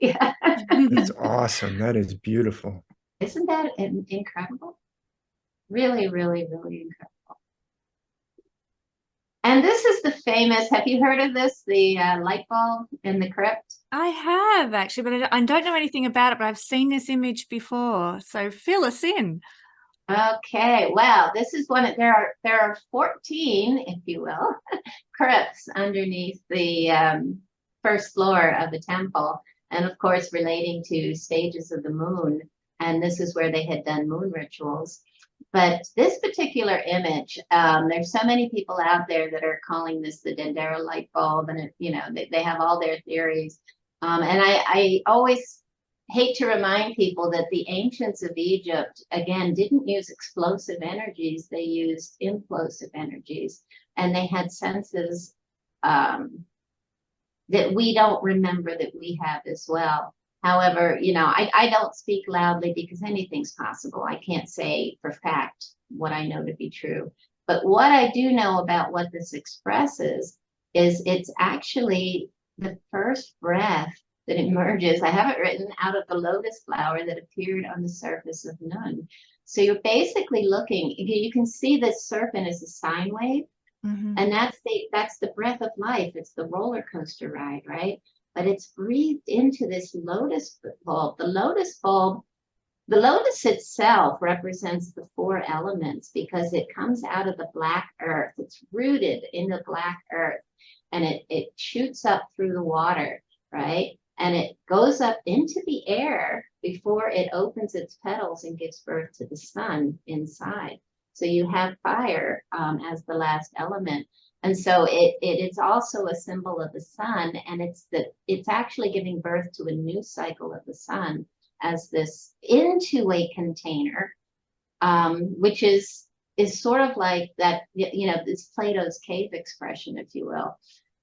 That's awesome. That is beautiful. Isn't that incredible? Really, really, really incredible. And this is the famous, have you heard of this? The light bulb in the crypt? I have actually, but I don't know anything about it, but I've seen this image before. So fill us in. Okay, well, this is one. There are 14, if you will, crypts underneath the first floor of the temple, and of course relating to stages of the moon. And this is where they had done moon rituals. But this particular image, there's so many people out there that are calling this the Dendera light bulb, and they have all their theories. And I always hate to remind people that the ancients of Egypt, again, didn't use explosive energies. They used implosive energies, and they had senses that we don't remember that we have as well. However, I don't speak loudly because anything's possible. I can't say for fact what I know to be true. But what I do know about what this expresses is it's actually the first breath that emerges. I have it written out of the lotus flower that appeared on the surface of Nun. So you're basically looking, you can see this serpent as a sine wave, and that's the breath of life. It's the roller coaster ride, right? But it's breathed into this lotus bulb. The lotus itself represents the 4 elements because it comes out of the black earth. It's rooted in the black earth, and it shoots up through the water, right? And it goes up into the air before it opens its petals and gives birth to the sun inside. So you have fire as the last element. And so it is also a symbol of the sun, and it's actually giving birth to a new cycle of the sun as this into a container, which is sort of like that, this Plato's cave expression, if you will.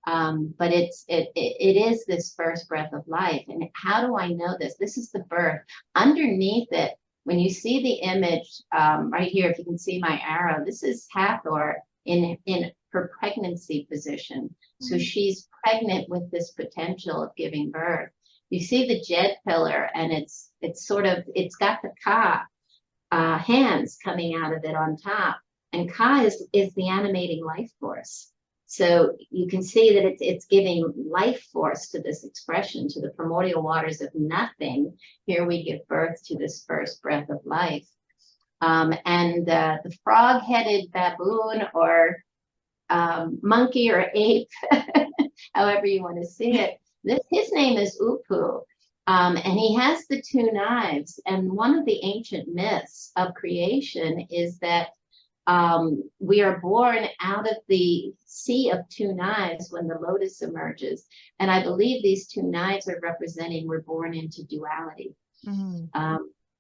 But it is this first breath of life. And how do I know this? This is the birth. Underneath it, when you see the image right here, if you can see my arrow, this is Hathor in her pregnancy position. So she's pregnant with this potential of giving birth. You see the Jed pillar, and it's got the Ka hands coming out of it on top. And Ka is the animating life force. So you can see that it's giving life force to this expression, to the primordial waters of nothing. Here we give birth to this first breath of life. And the frog-headed baboon or monkey or ape, however you want to see it, his name is Upu. And he has the two knives. And one of the ancient myths of creation is that we are born out of the sea of two knives when the lotus emerges. And I believe these two knives are representing we're born into duality.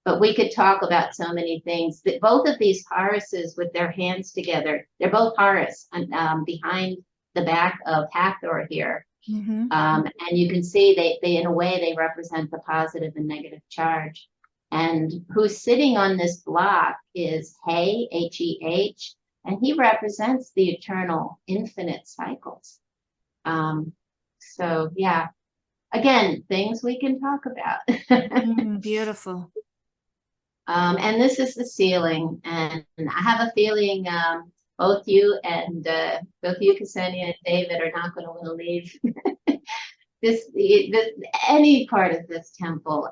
But we could talk about so many things. That both of these Horuses with their hands together, they're both Horus behind the back of Hathor here. And you can see they in a way they represent the positive and negative charge. And who's sitting on this block is He, H-E-H, and he represents the eternal infinite cycles. So yeah, again, things we can talk about. Beautiful. And this is the ceiling, and I have a feeling both you, Kesenya and David, are not going to want to leave this any part of this temple.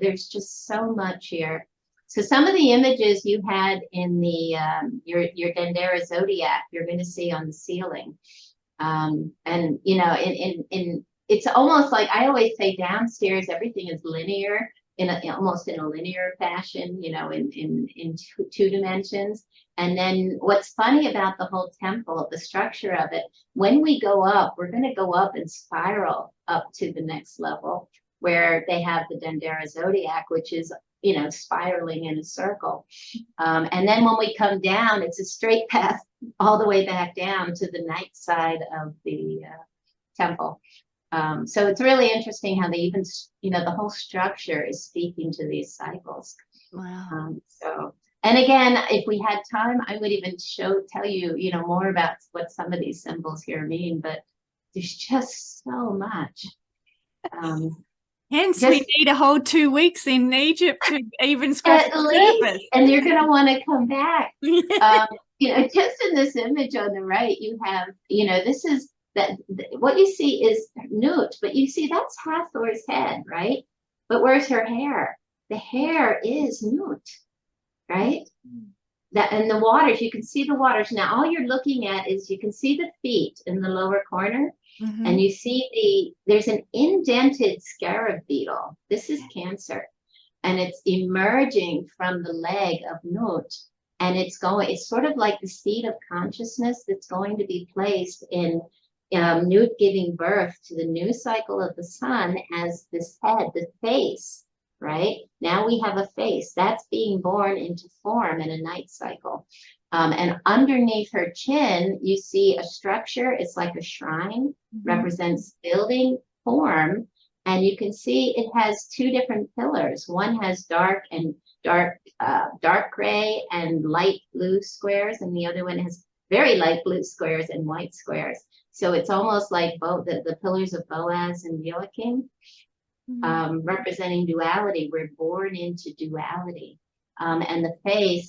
There's just so much here. So some of the images you had in the your Dendera zodiac, you're going to see on the ceiling, and you know, in it's almost like I always say downstairs everything is linear. Almost in a linear fashion, you know, in two dimensions. And then what's funny about the whole temple, the structure of it, when we go up, we're going to go up and spiral up to the next level where they have the Dendera zodiac, which is, you know, spiraling in a circle. And then when we come down, it's a straight path all the way back down to the night side of the temple. So it's really interesting how they even, you know, the whole structure is speaking to these cycles. Wow. So, and again, if we had time, I would even tell you, you know, more about what some of these symbols here mean, but there's just so much. Hence, we need a whole 2 weeks in Egypt to even scratch the surface. And you're going to want to come back. You know, just in this image on the right, you have, you know, this is, that what you see is Nut, but you see that's Hathor's head, right? But where's her hair? The hair is Nut, right? That and the waters, you can see the waters. Now all you're looking at is you can see the feet in the lower corner, and you see there's an indented scarab beetle. This is Cancer, and it's emerging from the leg of Nut, and it's sort of like the seed of consciousness that's going to be placed in Nut giving birth to the new cycle of the sun as this head, the face, right? Now we have a face that's being born into form in a night cycle. And underneath her chin, you see a structure. It's like a shrine, represents building form. And you can see it has two different pillars. One has dark gray and light blue squares, and the other one has very light blue squares and white squares. So it's almost like both the pillars of Boaz and Joachim, representing duality. We're born into duality. And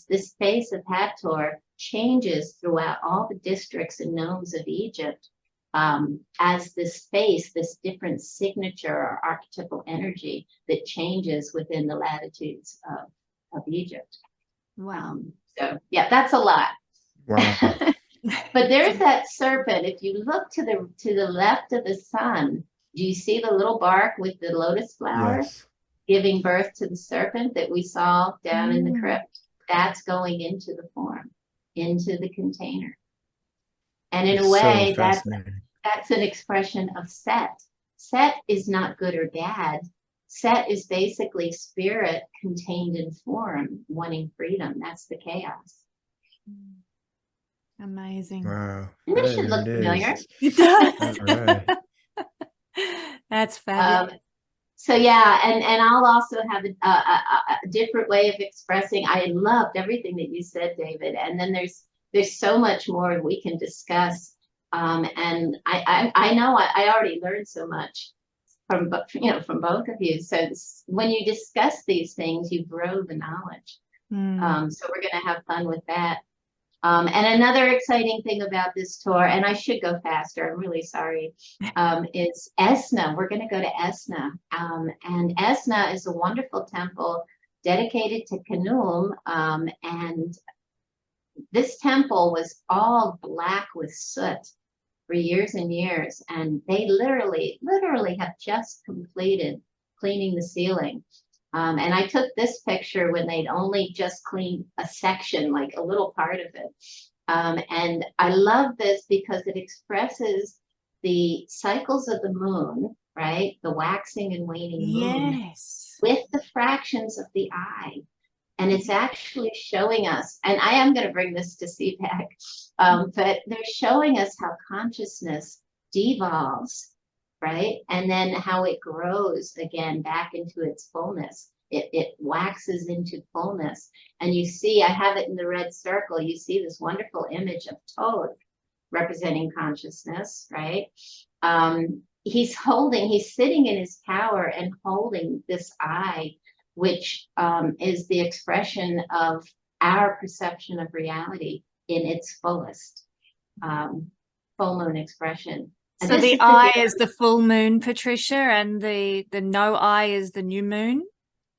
this face of Hathor changes throughout all the districts and nomes of Egypt as this face, this different signature or archetypal energy that changes within the latitudes of Egypt. Wow. So yeah, that's a lot. Wow. But there's that serpent. If you look to the left of the sun, do you see the little bark with the lotus flower? Yes. Giving birth to the serpent that we saw down in the crypt? That's going into the form, into the container. And in a way, that's an expression of Set. Set is not good or bad. Set is basically spirit contained in form, wanting freedom. That's the chaos. Amazing. Wow. This should look familiar. It does. All right. That's fabulous. So yeah, and I'll also have a different way of expressing. I loved everything that you said, David. And then there's so much more we can discuss. And I know I already learned so much from both of you. So when you discuss these things, you grow the knowledge. So we're going to have fun with that. And another exciting thing about this tour, and I should go faster, I'm really sorry, is Esna. We're going to go to Esna. And Esna is a wonderful temple dedicated to Khnum. And this temple was all black with soot for years and years. And they literally have just completed cleaning the ceiling. And I took this picture when they'd only just cleaned a section, like a little part of it. And I love this because it expresses the cycles of the moon, right? The waxing and waning moon, Yes. with the fractions of the eye. And it's actually showing us, and I am going to bring this to CPAC, but they're showing us how consciousness devolves, right? And then how it grows again back into its fullness. It waxes into fullness. And you see, I have it in the red circle, you see this wonderful image of Toad representing consciousness, right? He's sitting in his power and holding this eye, which is the expression of our perception of reality in its fullest, full moon expression. And so the eye is the full moon, Patricia, and the no eye is the new moon?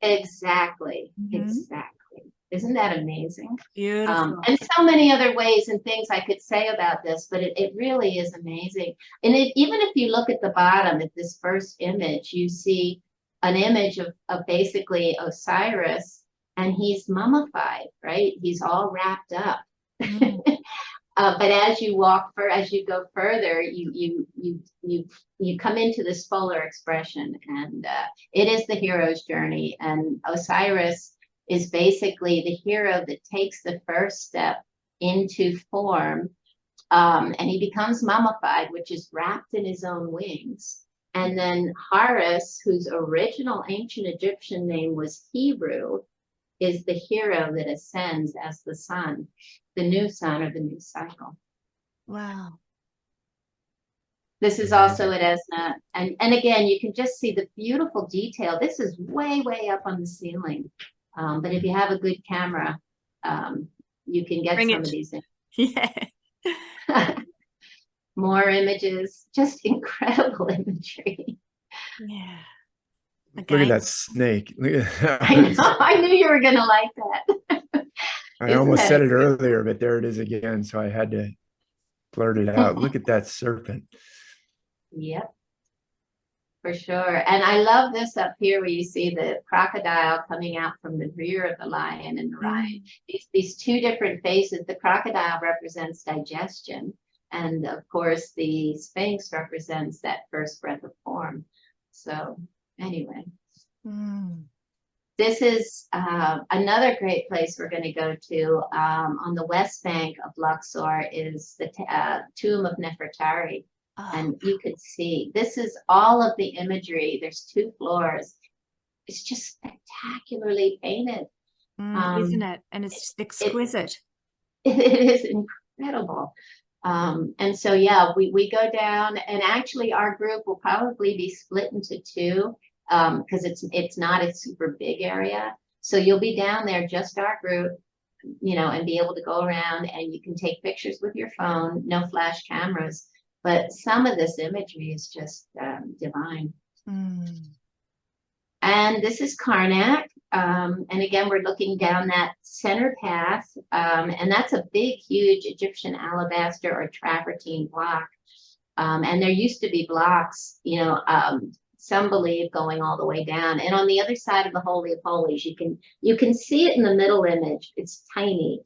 Exactly, exactly. Isn't that amazing? Beautiful. And so many other ways and things I could say about this, but it really is amazing. And even if you look at the bottom at this first image, you see an image of basically Osiris, and he's mummified, right? He's all wrapped up. But as you go further, you come into this fuller expression, and it is the hero's journey. And Osiris is basically the hero that takes the first step into form, and he becomes mummified, which is wrapped in his own wings. And then Horus, whose original ancient Egyptian name was Hebrew, is the hero that ascends as the sun, the new sun or the new cycle. Wow. This is also at Esna. And again, you can just see the beautiful detail. This is way, way up on the ceiling. But if you have a good camera, you can get some of these in. Yeah. More images, just incredible imagery. Yeah. Look at that snake. I knew you were going to like that. I almost said it earlier, but there it is again. So I had to blurt it out. Look at that serpent. Yep, for sure. And I love this up here where you see the crocodile coming out from the rear of the lion and the lion. These two different faces. The crocodile represents digestion. And of course, the Sphinx represents that first breath of form. So anyway, this is another great place we're going to go to. On the west bank of Luxor is the tomb of Nefertari. And you could see, this is all of the imagery. There's 2 floors. It's just spectacularly painted. Isn't it? And it's exquisite. It is incredible. And so, yeah, we go down, and actually our group will probably be split into 2 because it's not a super big area. So you'll be down there, just our group, and be able to go around, and you can take pictures with your phone, no flash cameras. But some of this imagery is just divine. And this is Karnak. And again, we're looking down that center path. And that's a big, huge Egyptian alabaster or travertine block. And there used to be blocks, some believe going all the way down. And on the other side of the Holy of Holies, you can see it in the middle image. It's tiny.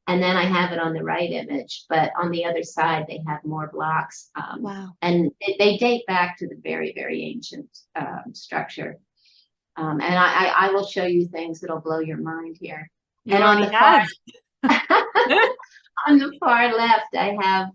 And then I have it on the right image, but on the other side, they have more blocks. Wow. And they date back to the very, very ancient structure. And I will show you things that'll blow your mind here. And on the far left, I have,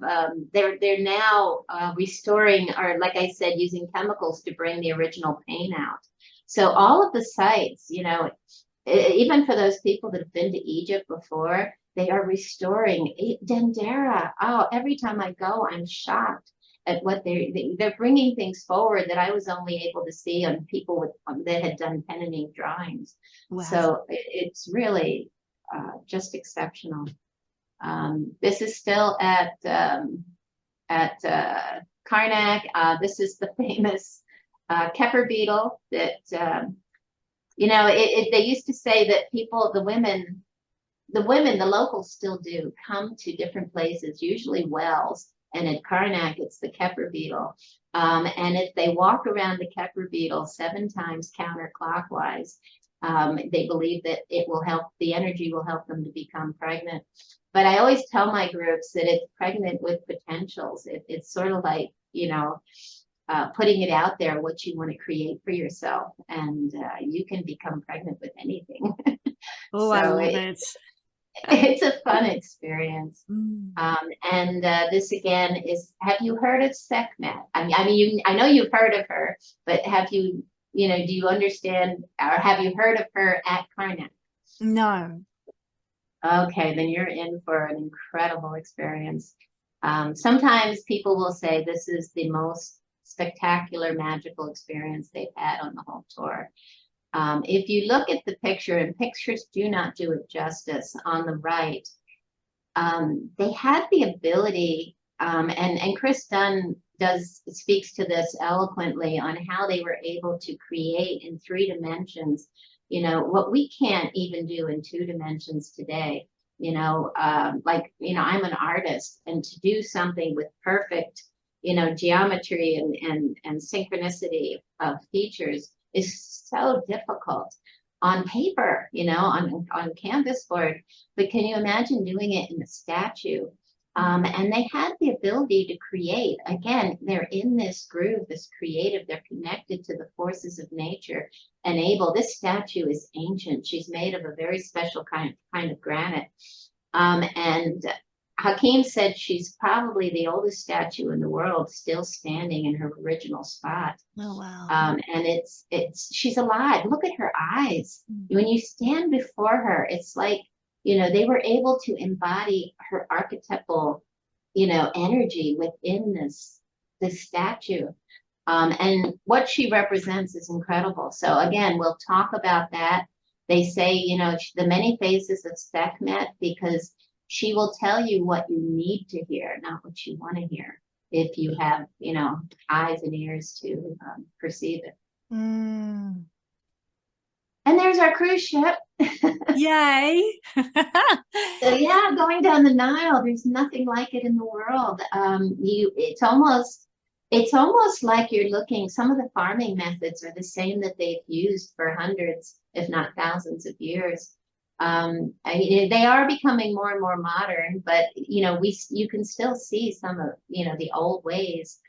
they're now restoring, or like I said, using chemicals to bring the original paint out. So all of the sites, even for those people that have been to Egypt before, they are restoring Dendera. Oh, every time I go, I'm shocked at what they're bringing things forward that I was only able to see on people that had done pen and ink drawings. Wow. So it's really just exceptional. This is still at Karnak. This is the famous Kepper beetle that they used to say that the locals still do come to different places, usually wells, and at Karnak it's the Kepper beetle. And if they walk around the Kepler beetle 7 times counterclockwise, they believe that it will help, the energy will help them to become pregnant. But I always tell my groups that it's pregnant with potentials. It's sort of like, putting it out there, what you want to create for yourself. And you can become pregnant with anything. Oh, So I love it. It's a fun experience. Mm. And this again is, have you heard of Sekhmet? I know you've heard of her, but have you, do you understand, or have you heard of her at Karnak? No. Okay, then you're in for an incredible experience. Sometimes people will say this is the most spectacular magical experience they've had on the whole tour. If you look at the picture, and pictures do not do it justice, on the right, they had the ability, and Chris Dunn speaks to this eloquently on how they were able to create in 3 dimensions, what we can't even do in 2 dimensions today. I'm an artist, and to do something with perfect, geometry and synchronicity of features is so difficult on paper, on canvas board. But can you imagine doing it in a statue? And they had the ability to create. Again, they're in this groove, this creative, they're connected to the forces of nature and able. This statue is ancient. She's made of a very special kind of granite. And Hakeem said she's probably the oldest statue in the world, still standing in her original spot. Oh, wow. And she's alive. Look at her eyes. When you stand before her, it's like, they were able to embody her archetypal, energy within this statue. And what she represents is incredible. So again, we'll talk about that. They say, the many faces of Sekhmet, because she will tell you what you need to hear, not what you want to hear, if you have, eyes and ears to perceive it. Mm. And there's our cruise ship. Yay. So yeah, going down the Nile, there's nothing like it in the world. It's almost like you're looking, some of the farming methods are the same that they've used for hundreds, if not thousands of years. They are becoming more and more modern, but you can still see some of the old ways,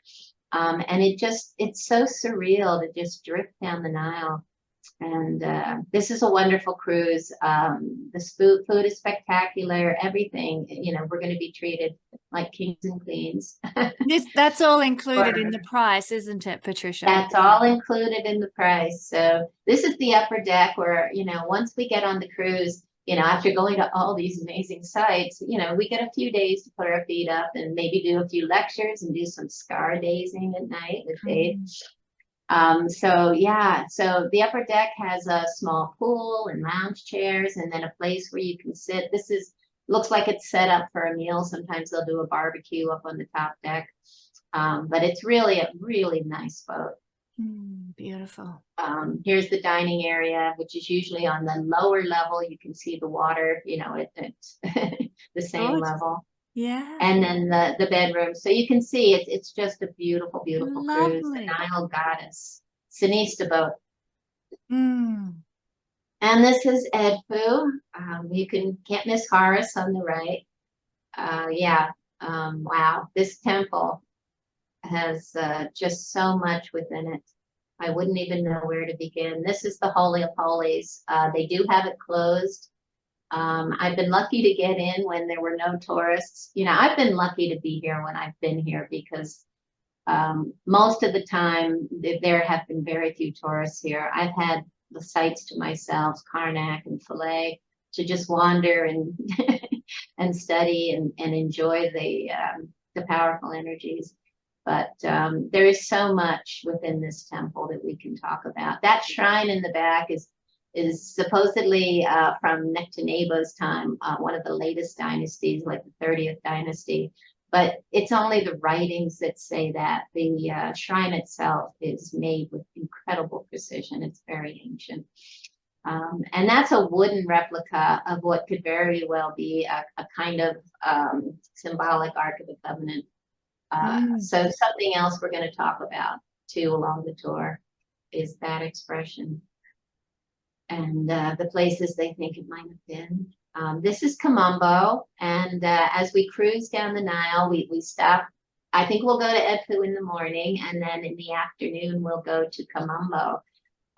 and it's so surreal to just drift down the Nile. And this is a wonderful cruise. The food is spectacular. Everything, we're going to be treated like kings and queens. That's all included in the price, isn't it, Patricia? That's all included in the price. So this is the upper deck where, once we get on the cruise, after going to all these amazing sites, we get a few days to put our feet up and maybe do a few lectures and do some stargazing at night with Dave. So the upper deck has a small pool and lounge chairs, and then a place where you can sit. Looks like it's set up for a meal. Sometimes they'll do a barbecue up on the top deck. But it's really a really nice boat. Beautiful. Here's the dining area, which is usually on the lower level. You can see the water, it's the same level. Yeah. And then the bedroom. So you can see it's just a beautiful, beautiful Lovely. cruise. The Nile goddess. Sinista boat. Mm. And this is Edfu. You can't miss Horus on the right. Wow. This temple has just so much within it. I wouldn't even know where to begin. This is the Holy of Holies. They do have it closed. I've been lucky to get in when there were no tourists. I've been lucky to be here when I've been here, because most of the time there have been very few tourists here. I've had the sites to myself, Karnak and Philae, to just wander and and study and enjoy the powerful energies. But there is so much within this temple that we can talk about. That shrine in the back is supposedly from Nectaneba's time, one of the latest dynasties, like the 30th dynasty. But it's only the writings that say that. The shrine itself is made with incredible precision. It's very ancient. And that's a wooden replica of what could very well be a kind of symbolic Ark of the Covenant. So something else we're going to talk about too along the tour is that expression and the places they think it might have been. This is Kamambo, and as we cruise down the Nile, we stop. I think we'll go to Edfu in the morning, and then in the afternoon we'll go to Kamambo.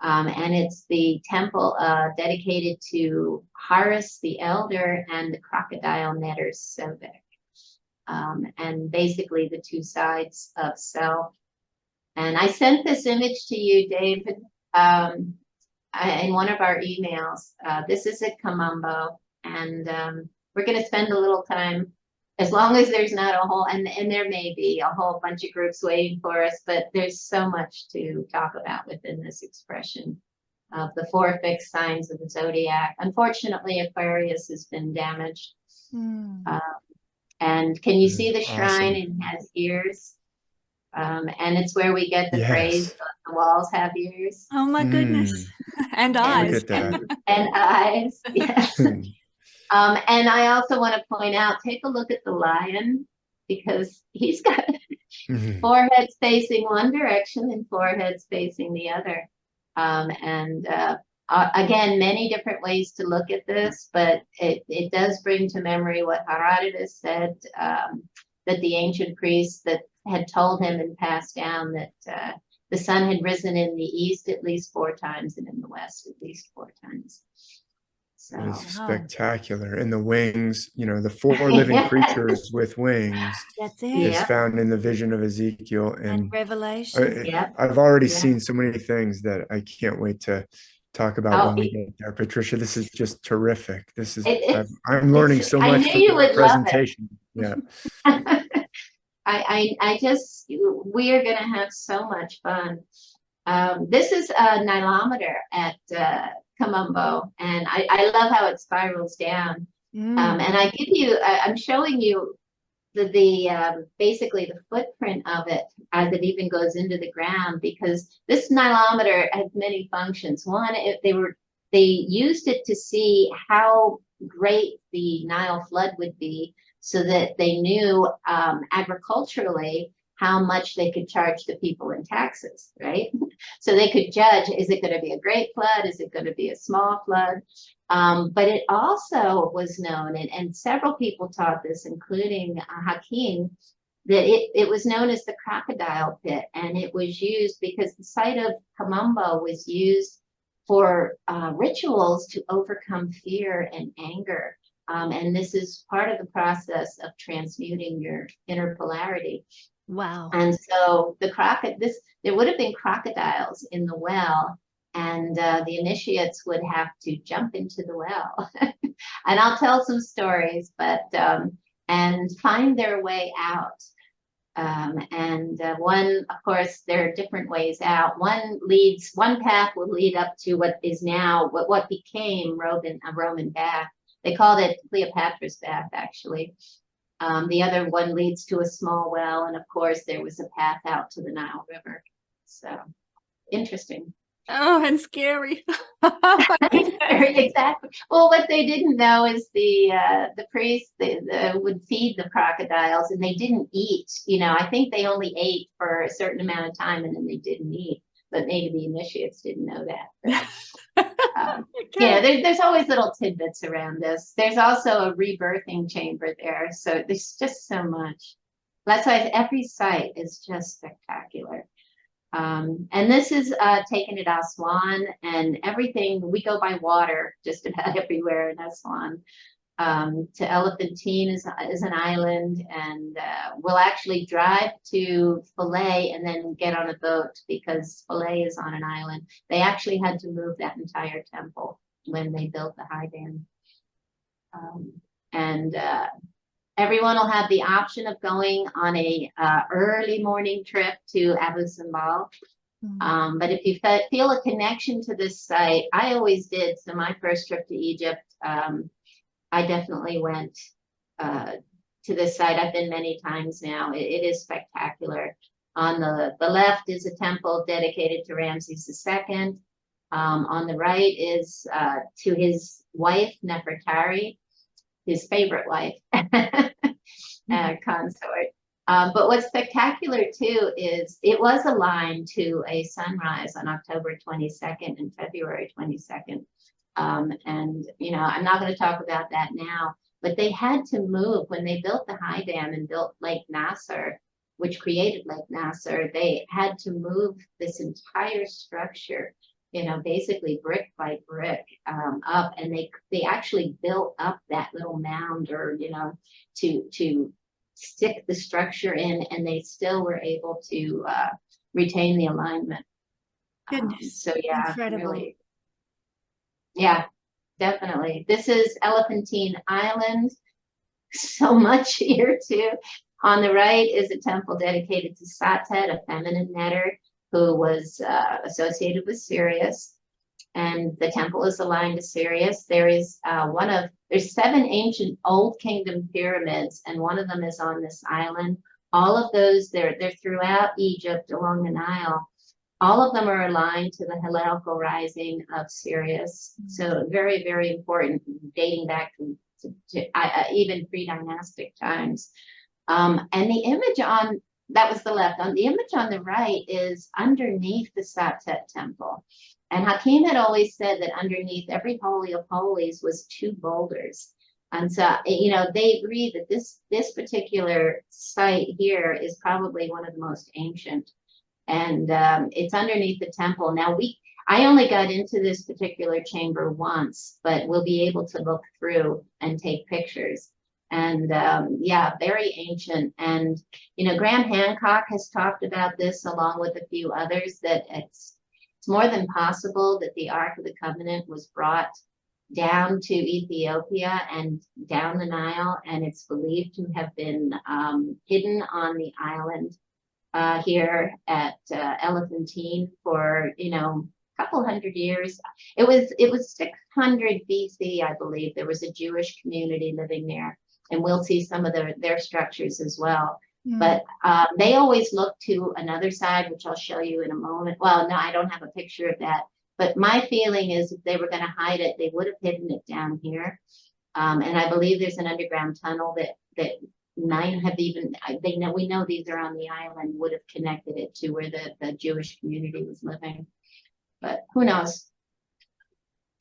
And it's the temple dedicated to Horus the Elder and the crocodile netter Sobek. And basically the two sides of self. And I sent this image to you, David, in one of our emails. This is at Kamambo, and we're going to spend a little time, as long as there's not a whole, and there may be a whole bunch of groups waiting for us, but there's so much to talk about within this expression of the 4 fixed signs of the zodiac. Unfortunately, Aquarius has been damaged. And can you see the shrine? It has ears. And it's where we get the phrase, the walls have ears. Oh my goodness. And eyes. Look at that. And eyes, yes. And I also want to point out, take a look at the lion, because he's got 4 heads facing one direction and 4 heads facing the other. Again, many different ways to look at this, but it does bring to memory what Herodotus said, that the ancient priests that had told him and passed down that the sun had risen in the east at least 4 times and in the west at least 4 times. So it's spectacular. And the wings, you know, the 4 living creatures with wings. That's it. Is found in the vision of Ezekiel and Revelation. I've already seen so many things that I can't wait to talk about when we get there. Patricia, this is just terrific. This is I'm learning so much from the presentation. Yeah. I just, we are going to have so much fun. This is a nilometer at Kamambo, and I love how it spirals down. And I give you, I'm showing you the basically the footprint of it as it even goes into the ground, because this nilometer has many functions. One, they used it to see how great the Nile flood would be, so that they knew agriculturally how much they could charge the people in taxes, right? So they could judge, is it going to be a great flood? Is it going to be a small flood? But it also was known, and several people taught this, including Hakim, that it was known as the crocodile pit, and it was used because the site of Kamambo was used for rituals to overcome fear and anger. And this is part of the process of transmuting your inner polarity. Wow. And so there would have been crocodiles in the well, and the initiates would have to jump into the well. And I'll tell some stories, but and find their way out. One, of course, there are different ways out. One path will lead up to what is now what became a Roman bath. They called it Cleopatra's bath, actually. The other one leads to a small well, and of course there was a path out to the Nile River. So interesting. Oh, and scary. Exactly. Well, what they didn't know is the priests would feed the crocodiles, and they didn't eat. You know, I think they only ate for a certain amount of time, and then they didn't eat. But maybe the initiates didn't know that. Yeah, there's always little tidbits around this. There's also a rebirthing chamber there, so there's just so much. That's why every site is just spectacular. And this is taken at Aswan, and everything, we go by water just about everywhere in Aswan. To Elephantine is an island, and we'll actually drive to Philae and then get on a boat, because Philae is on an island. They actually had to move that entire temple when they built the high dam. Everyone will have the option of going on a early morning trip to Abu Simbel. But if you feel a connection to this site, I always did. So my first trip to Egypt, I definitely went to this site. I've been many times now. It is spectacular. On the left is a temple dedicated to Ramses II. On the right is to his wife, Nefertari, his favorite wife, consort. But what's spectacular too is it was aligned to a sunrise on October 22nd and February 22nd. And, you know, I'm not going to talk about that now, but they had to move when they built the high dam and built Lake Nasser, which created Lake Nasser. They had to move this entire structure, you know, basically brick by brick up, and they actually built up that little mound, or, you know, to stick the structure in, and they still were able to retain the alignment. Goodness. So yeah, Incredible. really. Yeah, definitely. This is Elephantine Island. So much here too. On the right is a temple dedicated to Satet, a feminine netter who was associated with Sirius. And the temple is aligned to Sirius. There is there's 7 ancient Old Kingdom pyramids, and one of them is on this island. All of those, they're throughout Egypt along the Nile. All of them are aligned to the Heliacal Rising of Sirius. So very, very important, dating back to even pre-dynastic times. And the image on, that was the left, on the image on the right is underneath the Satet temple. And Hakim had always said that underneath every Holy of Holies was 2 boulders. And so, you know, they agree that this particular site here is probably one of the most ancient. And it's underneath the temple. Now, I only got into this particular chamber once, but we'll be able to look through and take pictures. And yeah, very ancient. And, you know, Graham Hancock has talked about this along with a few others, that it's more than possible that the Ark of the Covenant was brought down to Ethiopia and down the Nile, and it's believed to have been hidden on the island here at Elephantine for, you know, a couple hundred years. It was 600 BC, I believe. There was a Jewish community living there, and we'll see some of their structures as well. But they always look to another side, which I'll show you in a moment. Well, no, I don't have a picture of that. But my feeling is if they were going to hide it, they would have hidden it down here. And I believe there's an underground tunnel that might have even, we know these are on the island, would have connected it to where the Jewish community was living. But who knows?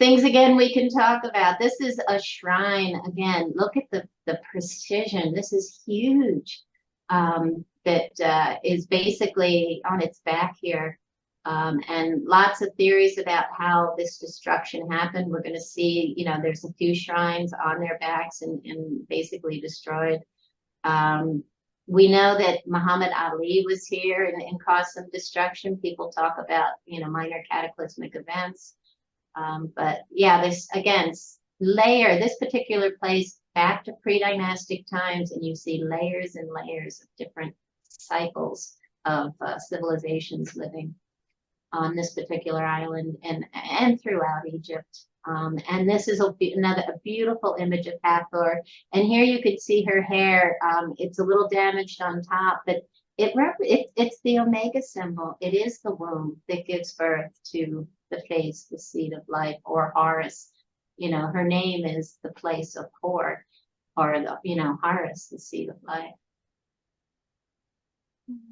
Things again we can talk about. This is a shrine. Again, look at the precision. This is huge. That is basically on its back here. And lots of theories about how this destruction happened. We're going to see, you know, there's a few shrines on their backs and basically destroyed. We know that Muhammad Ali was here and caused some destruction. People talk about, you know, minor cataclysmic events. But yeah, this, again, this particular place back to pre-dynastic times, and you see layers and layers of different cycles of civilizations living on this particular island and throughout Egypt. And this is a beautiful image of Hathor. And here you can see her hair. It's a little damaged on top, but it's the Omega symbol. It is the womb that gives birth to the face, the seed of life, or Horus. You know, her name is the place of Hor, or the, you know, Horus, the seed of life.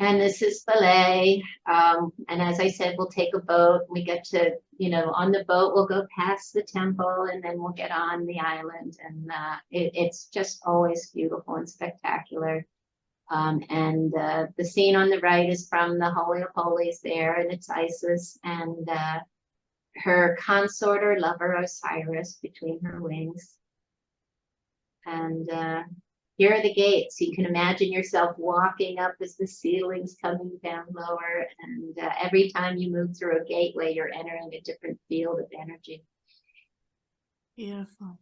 And this is Philae. And as I said, we'll take a boat. We get to, you know, on the boat, we'll go past the temple, and then we'll get on the island. And it's just always beautiful and spectacular. And the scene on the right is from the Holy of Holies there, and it's Isis and her consort or lover Osiris between her wings. And here are the gates. You can imagine yourself walking up as the ceiling's coming down lower. And every time you move through a gateway, you're entering a different field of energy. Beautiful.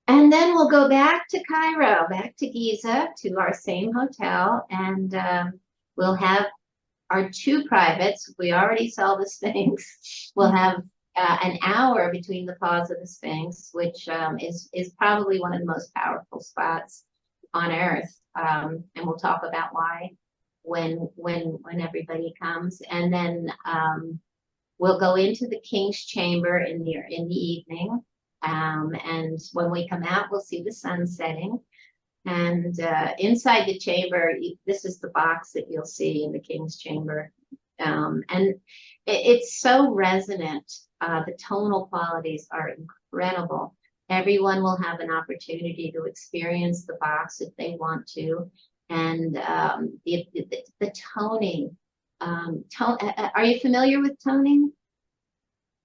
And then we'll go back to Cairo, back to Giza, to our same hotel. And we'll have our 2 privates. We already saw the Sphinx. We'll have an hour between the paws of the Sphinx, which is probably one of the most powerful spots on Earth. And we'll talk about why when everybody comes. And then we'll go into the King's Chamber in the evening. And when we come out, we'll see the sun setting. And inside the chamber, this is the box that you'll see in the king's chamber. And it's so resonant. The tonal qualities are incredible. Everyone will have an opportunity to experience the box if they want to. And the toning, are you familiar with toning?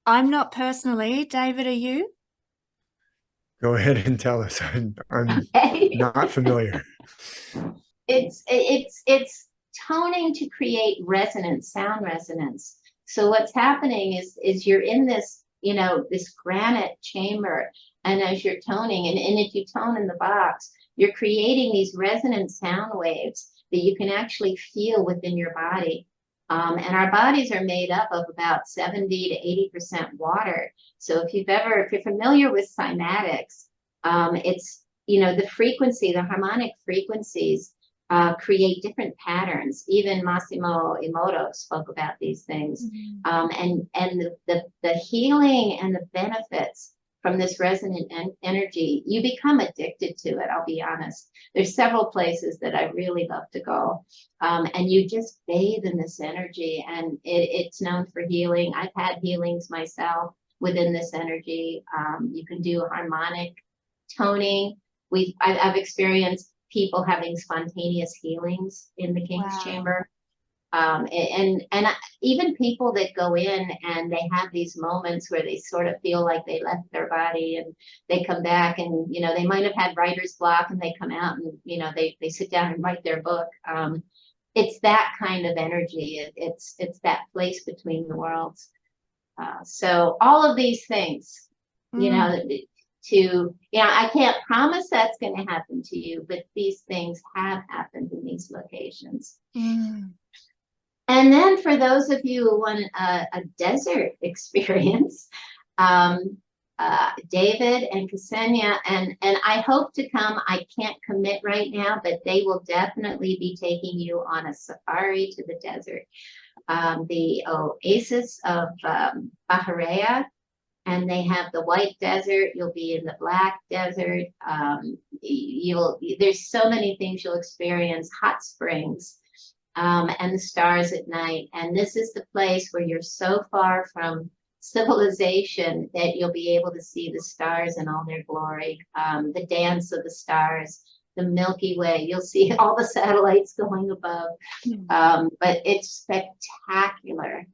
I'm not personally. David, are you? Go ahead and tell us. I'm Okay. not familiar. It's toning to create resonance, sound resonance. So what's happening is you're in this, this granite chamber, and as you're toning, and if you tone in the box, you're creating these resonant sound waves that you can actually feel within your body. And our bodies are made up of about 70 to 80% water. So if you're familiar with cymatics, it's, the frequency, the harmonic frequencies create different patterns. Even Massimo Emoto spoke about these things. And the healing and the benefits from this resonant energy, you become addicted to it, I'll be honest. There's several places that I really love to go. And you just bathe in this energy, and it's known for healing. I've had healings myself within this energy. You can do harmonic toning. I've experienced people having spontaneous healings in the King's Chamber. And even people that go in and they have these moments where they sort of feel like they left their body, and they come back, and they might have had writer's block, and they come out and they sit down and write their book. It's that kind of energy. It's that place between the worlds. So all of these things, I can't promise that's going to happen to you, but these things have happened in these locations. And then for those of you who want a desert experience, David and Kesenya, and I hope to come. I can't commit right now, but they will definitely be taking you on a safari to the desert. The oasis of Baharea, and they have the white desert. You'll be in the black desert. There's so many things you'll experience. Hot springs. And the stars at night. And this is the place where you're so far from civilization that you'll be able to see the stars in all their glory. The dance of the stars, the Milky Way. You'll see all the satellites going above. But it's spectacular.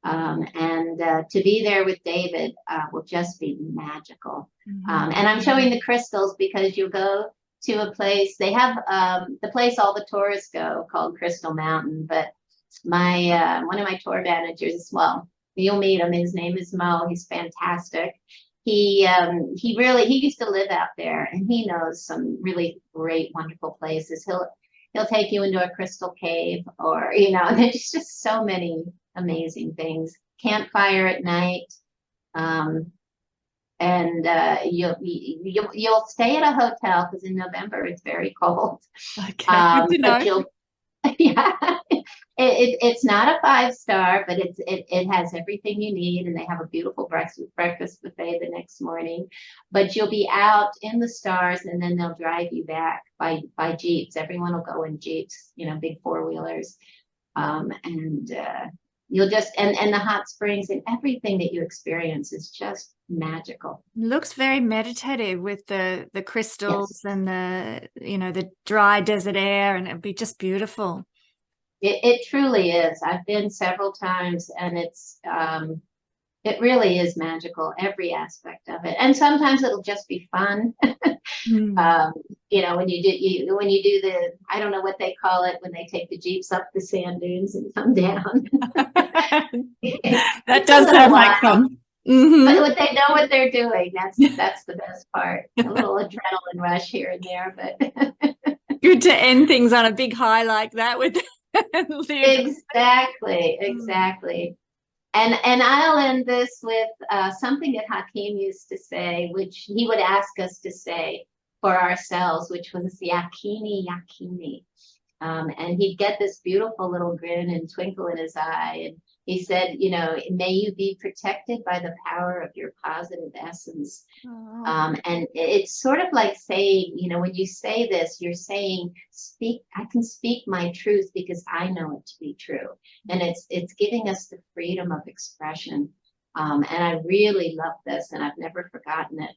And to be there with David will just be magical. And I'm showing the crystals because you'll go to a place. They have the place all the tourists go, called Crystal Mountain. But my one of my tour managers, well, you'll meet him. His name is Mo. He's fantastic. He used to live out there, and he knows some really great, wonderful places. He'll take you into a crystal cave, or there's just so many amazing things. Campfire at night. And you'll stay at a hotel because in November it's very cold. Okay, good to know. It's not a 5-star, but it has everything you need, and they have a beautiful breakfast buffet the next morning. But you'll be out in the stars, and then they'll drive you back by jeeps. Everyone will go in jeeps, big 4-wheelers, and you'll just and the hot springs and everything that you experience is just magical. Looks very meditative with the crystals. Yes. And the dry desert air, and it'd be just beautiful. It truly is. I've been several times, and it really is magical, every aspect of it. And sometimes it'll just be fun. When you do the, I don't know what they call it, when they take the jeeps up the sand dunes and come down. That does sound like fun. But they know what they're doing. That's the best part. A little adrenaline rush here and there, but good to end things on a big high like that with exactly. And I'll end this with something that Hakim used to say, which he would ask us to say for ourselves, which was yakini, yakini. And he'd get this beautiful little grin and twinkle in his eye. And He said, you know, may you be protected by the power of your positive essence. And it's sort of like saying, you know, when you say this, you're saying, I can speak my truth because I know it to be true. And it's giving us the freedom of expression. And I really love this, and I've never forgotten it.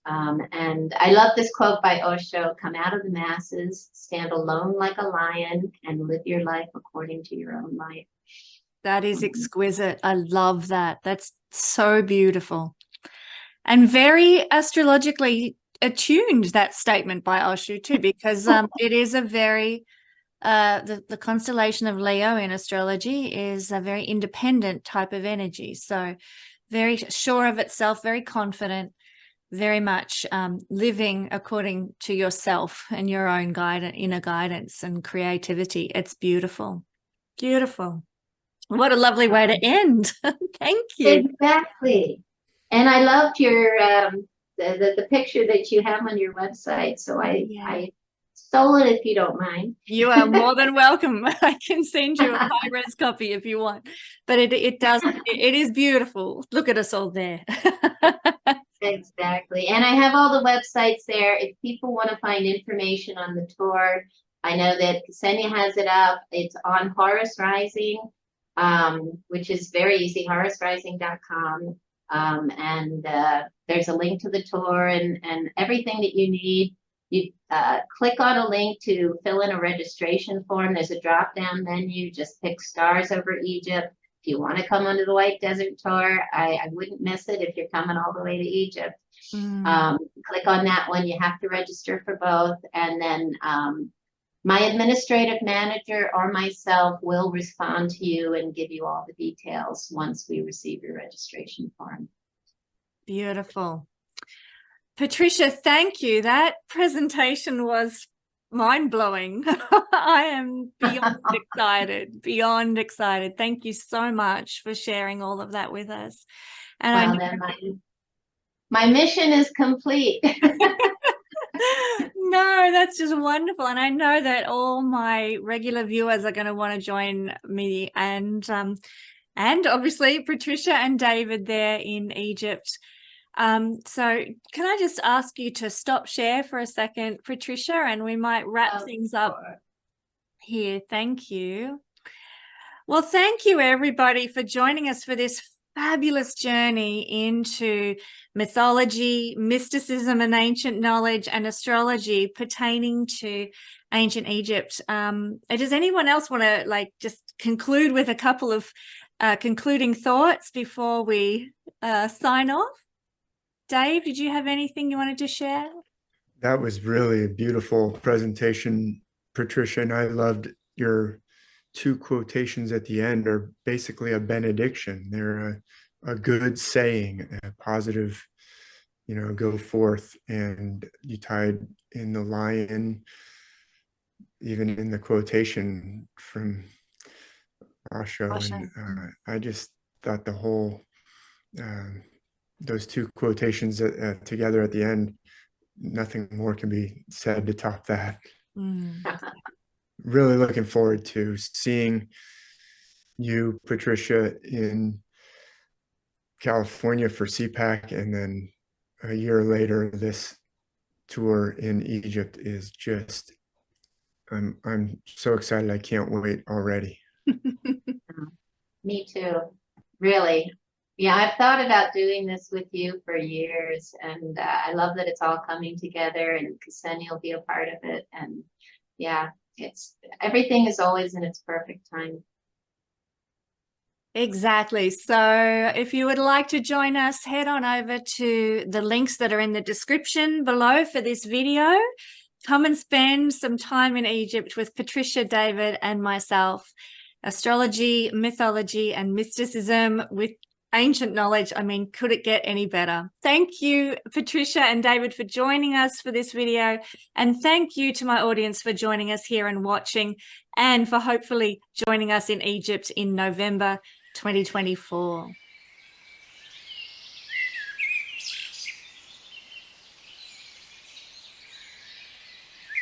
And I love this quote by Osho: come out of the masses, stand alone like a lion, and live your life according to your own life. That is exquisite. I love that. That's so beautiful. And very astrologically attuned, that statement by Osho too, because it is a very, the constellation of Leo in astrology is a very independent type of energy. So very sure of itself, very confident, very much living according to yourself and your own inner guidance and creativity. It's beautiful. Beautiful. What a lovely way to end. Thank you. Exactly. And I loved your the picture that you have on your website. So I stole it, if you don't mind. You are more than welcome. I can send you a high-res copy if you want. But it is beautiful. Look at us all there. Exactly. And I have all the websites there. If people want to find information on the tour, I know that Kesenya has it up. It's on Horus Rising, which is very easy, horusrising.com. And there's a link to the tour and everything that you need. You click on a link to fill in a registration form. There's a drop-down menu. Just pick stars over Egypt. If you want to come onto the White Desert Tour, I wouldn't miss it if you're coming all the way to Egypt. Click on that one. You have to register for both. And then my administrative manager or myself will respond to you and give you all the details once we receive your registration form. Beautiful. Patricia, thank you. That presentation was mind-blowing. I am beyond excited. Thank you so much for sharing all of that with us. And well, then my mission is complete. No, that's just wonderful. And I know that all my regular viewers are going to want to join me and obviously Patricia and David there in Egypt. So can I just ask you to stop share for a second, Patricia, and we might wrap things up here. Thank you. Well, thank you everybody for joining us for this fabulous journey into mythology, mysticism and ancient knowledge and astrology pertaining to ancient Egypt. Does anyone else want to just conclude with a couple of concluding thoughts before we sign off? Dave, did you have anything you wanted to share? That was really a beautiful presentation, Patricia, and I loved your two quotations at the end are basically a benediction. They're a good saying, a positive, go forth. And you tied in the lion, even in the quotation from Osho. And I just thought the whole, those two quotations together at the end, nothing more can be said to top that. Really looking forward to seeing you, Patricia, in California for CPAC, and then a year later, this tour in Egypt is just, I'm so excited. I can't wait already. Me too, really. Yeah, I've thought about doing this with you for years, and I love that it's all coming together, and Kesenya will be a part of it. And yeah, everything is always in its perfect time. Exactly. So if you would like to join us, head on over to the links that are in the description below for this video. Come and spend some time in Egypt with Patricia, David, and myself. Astrology, mythology, and mysticism with ancient knowledge. I mean, could it get any better? Thank you, Patricia and David, for joining us for this video. And thank you to my audience for joining us here and watching, and for hopefully joining us in Egypt in November 2024.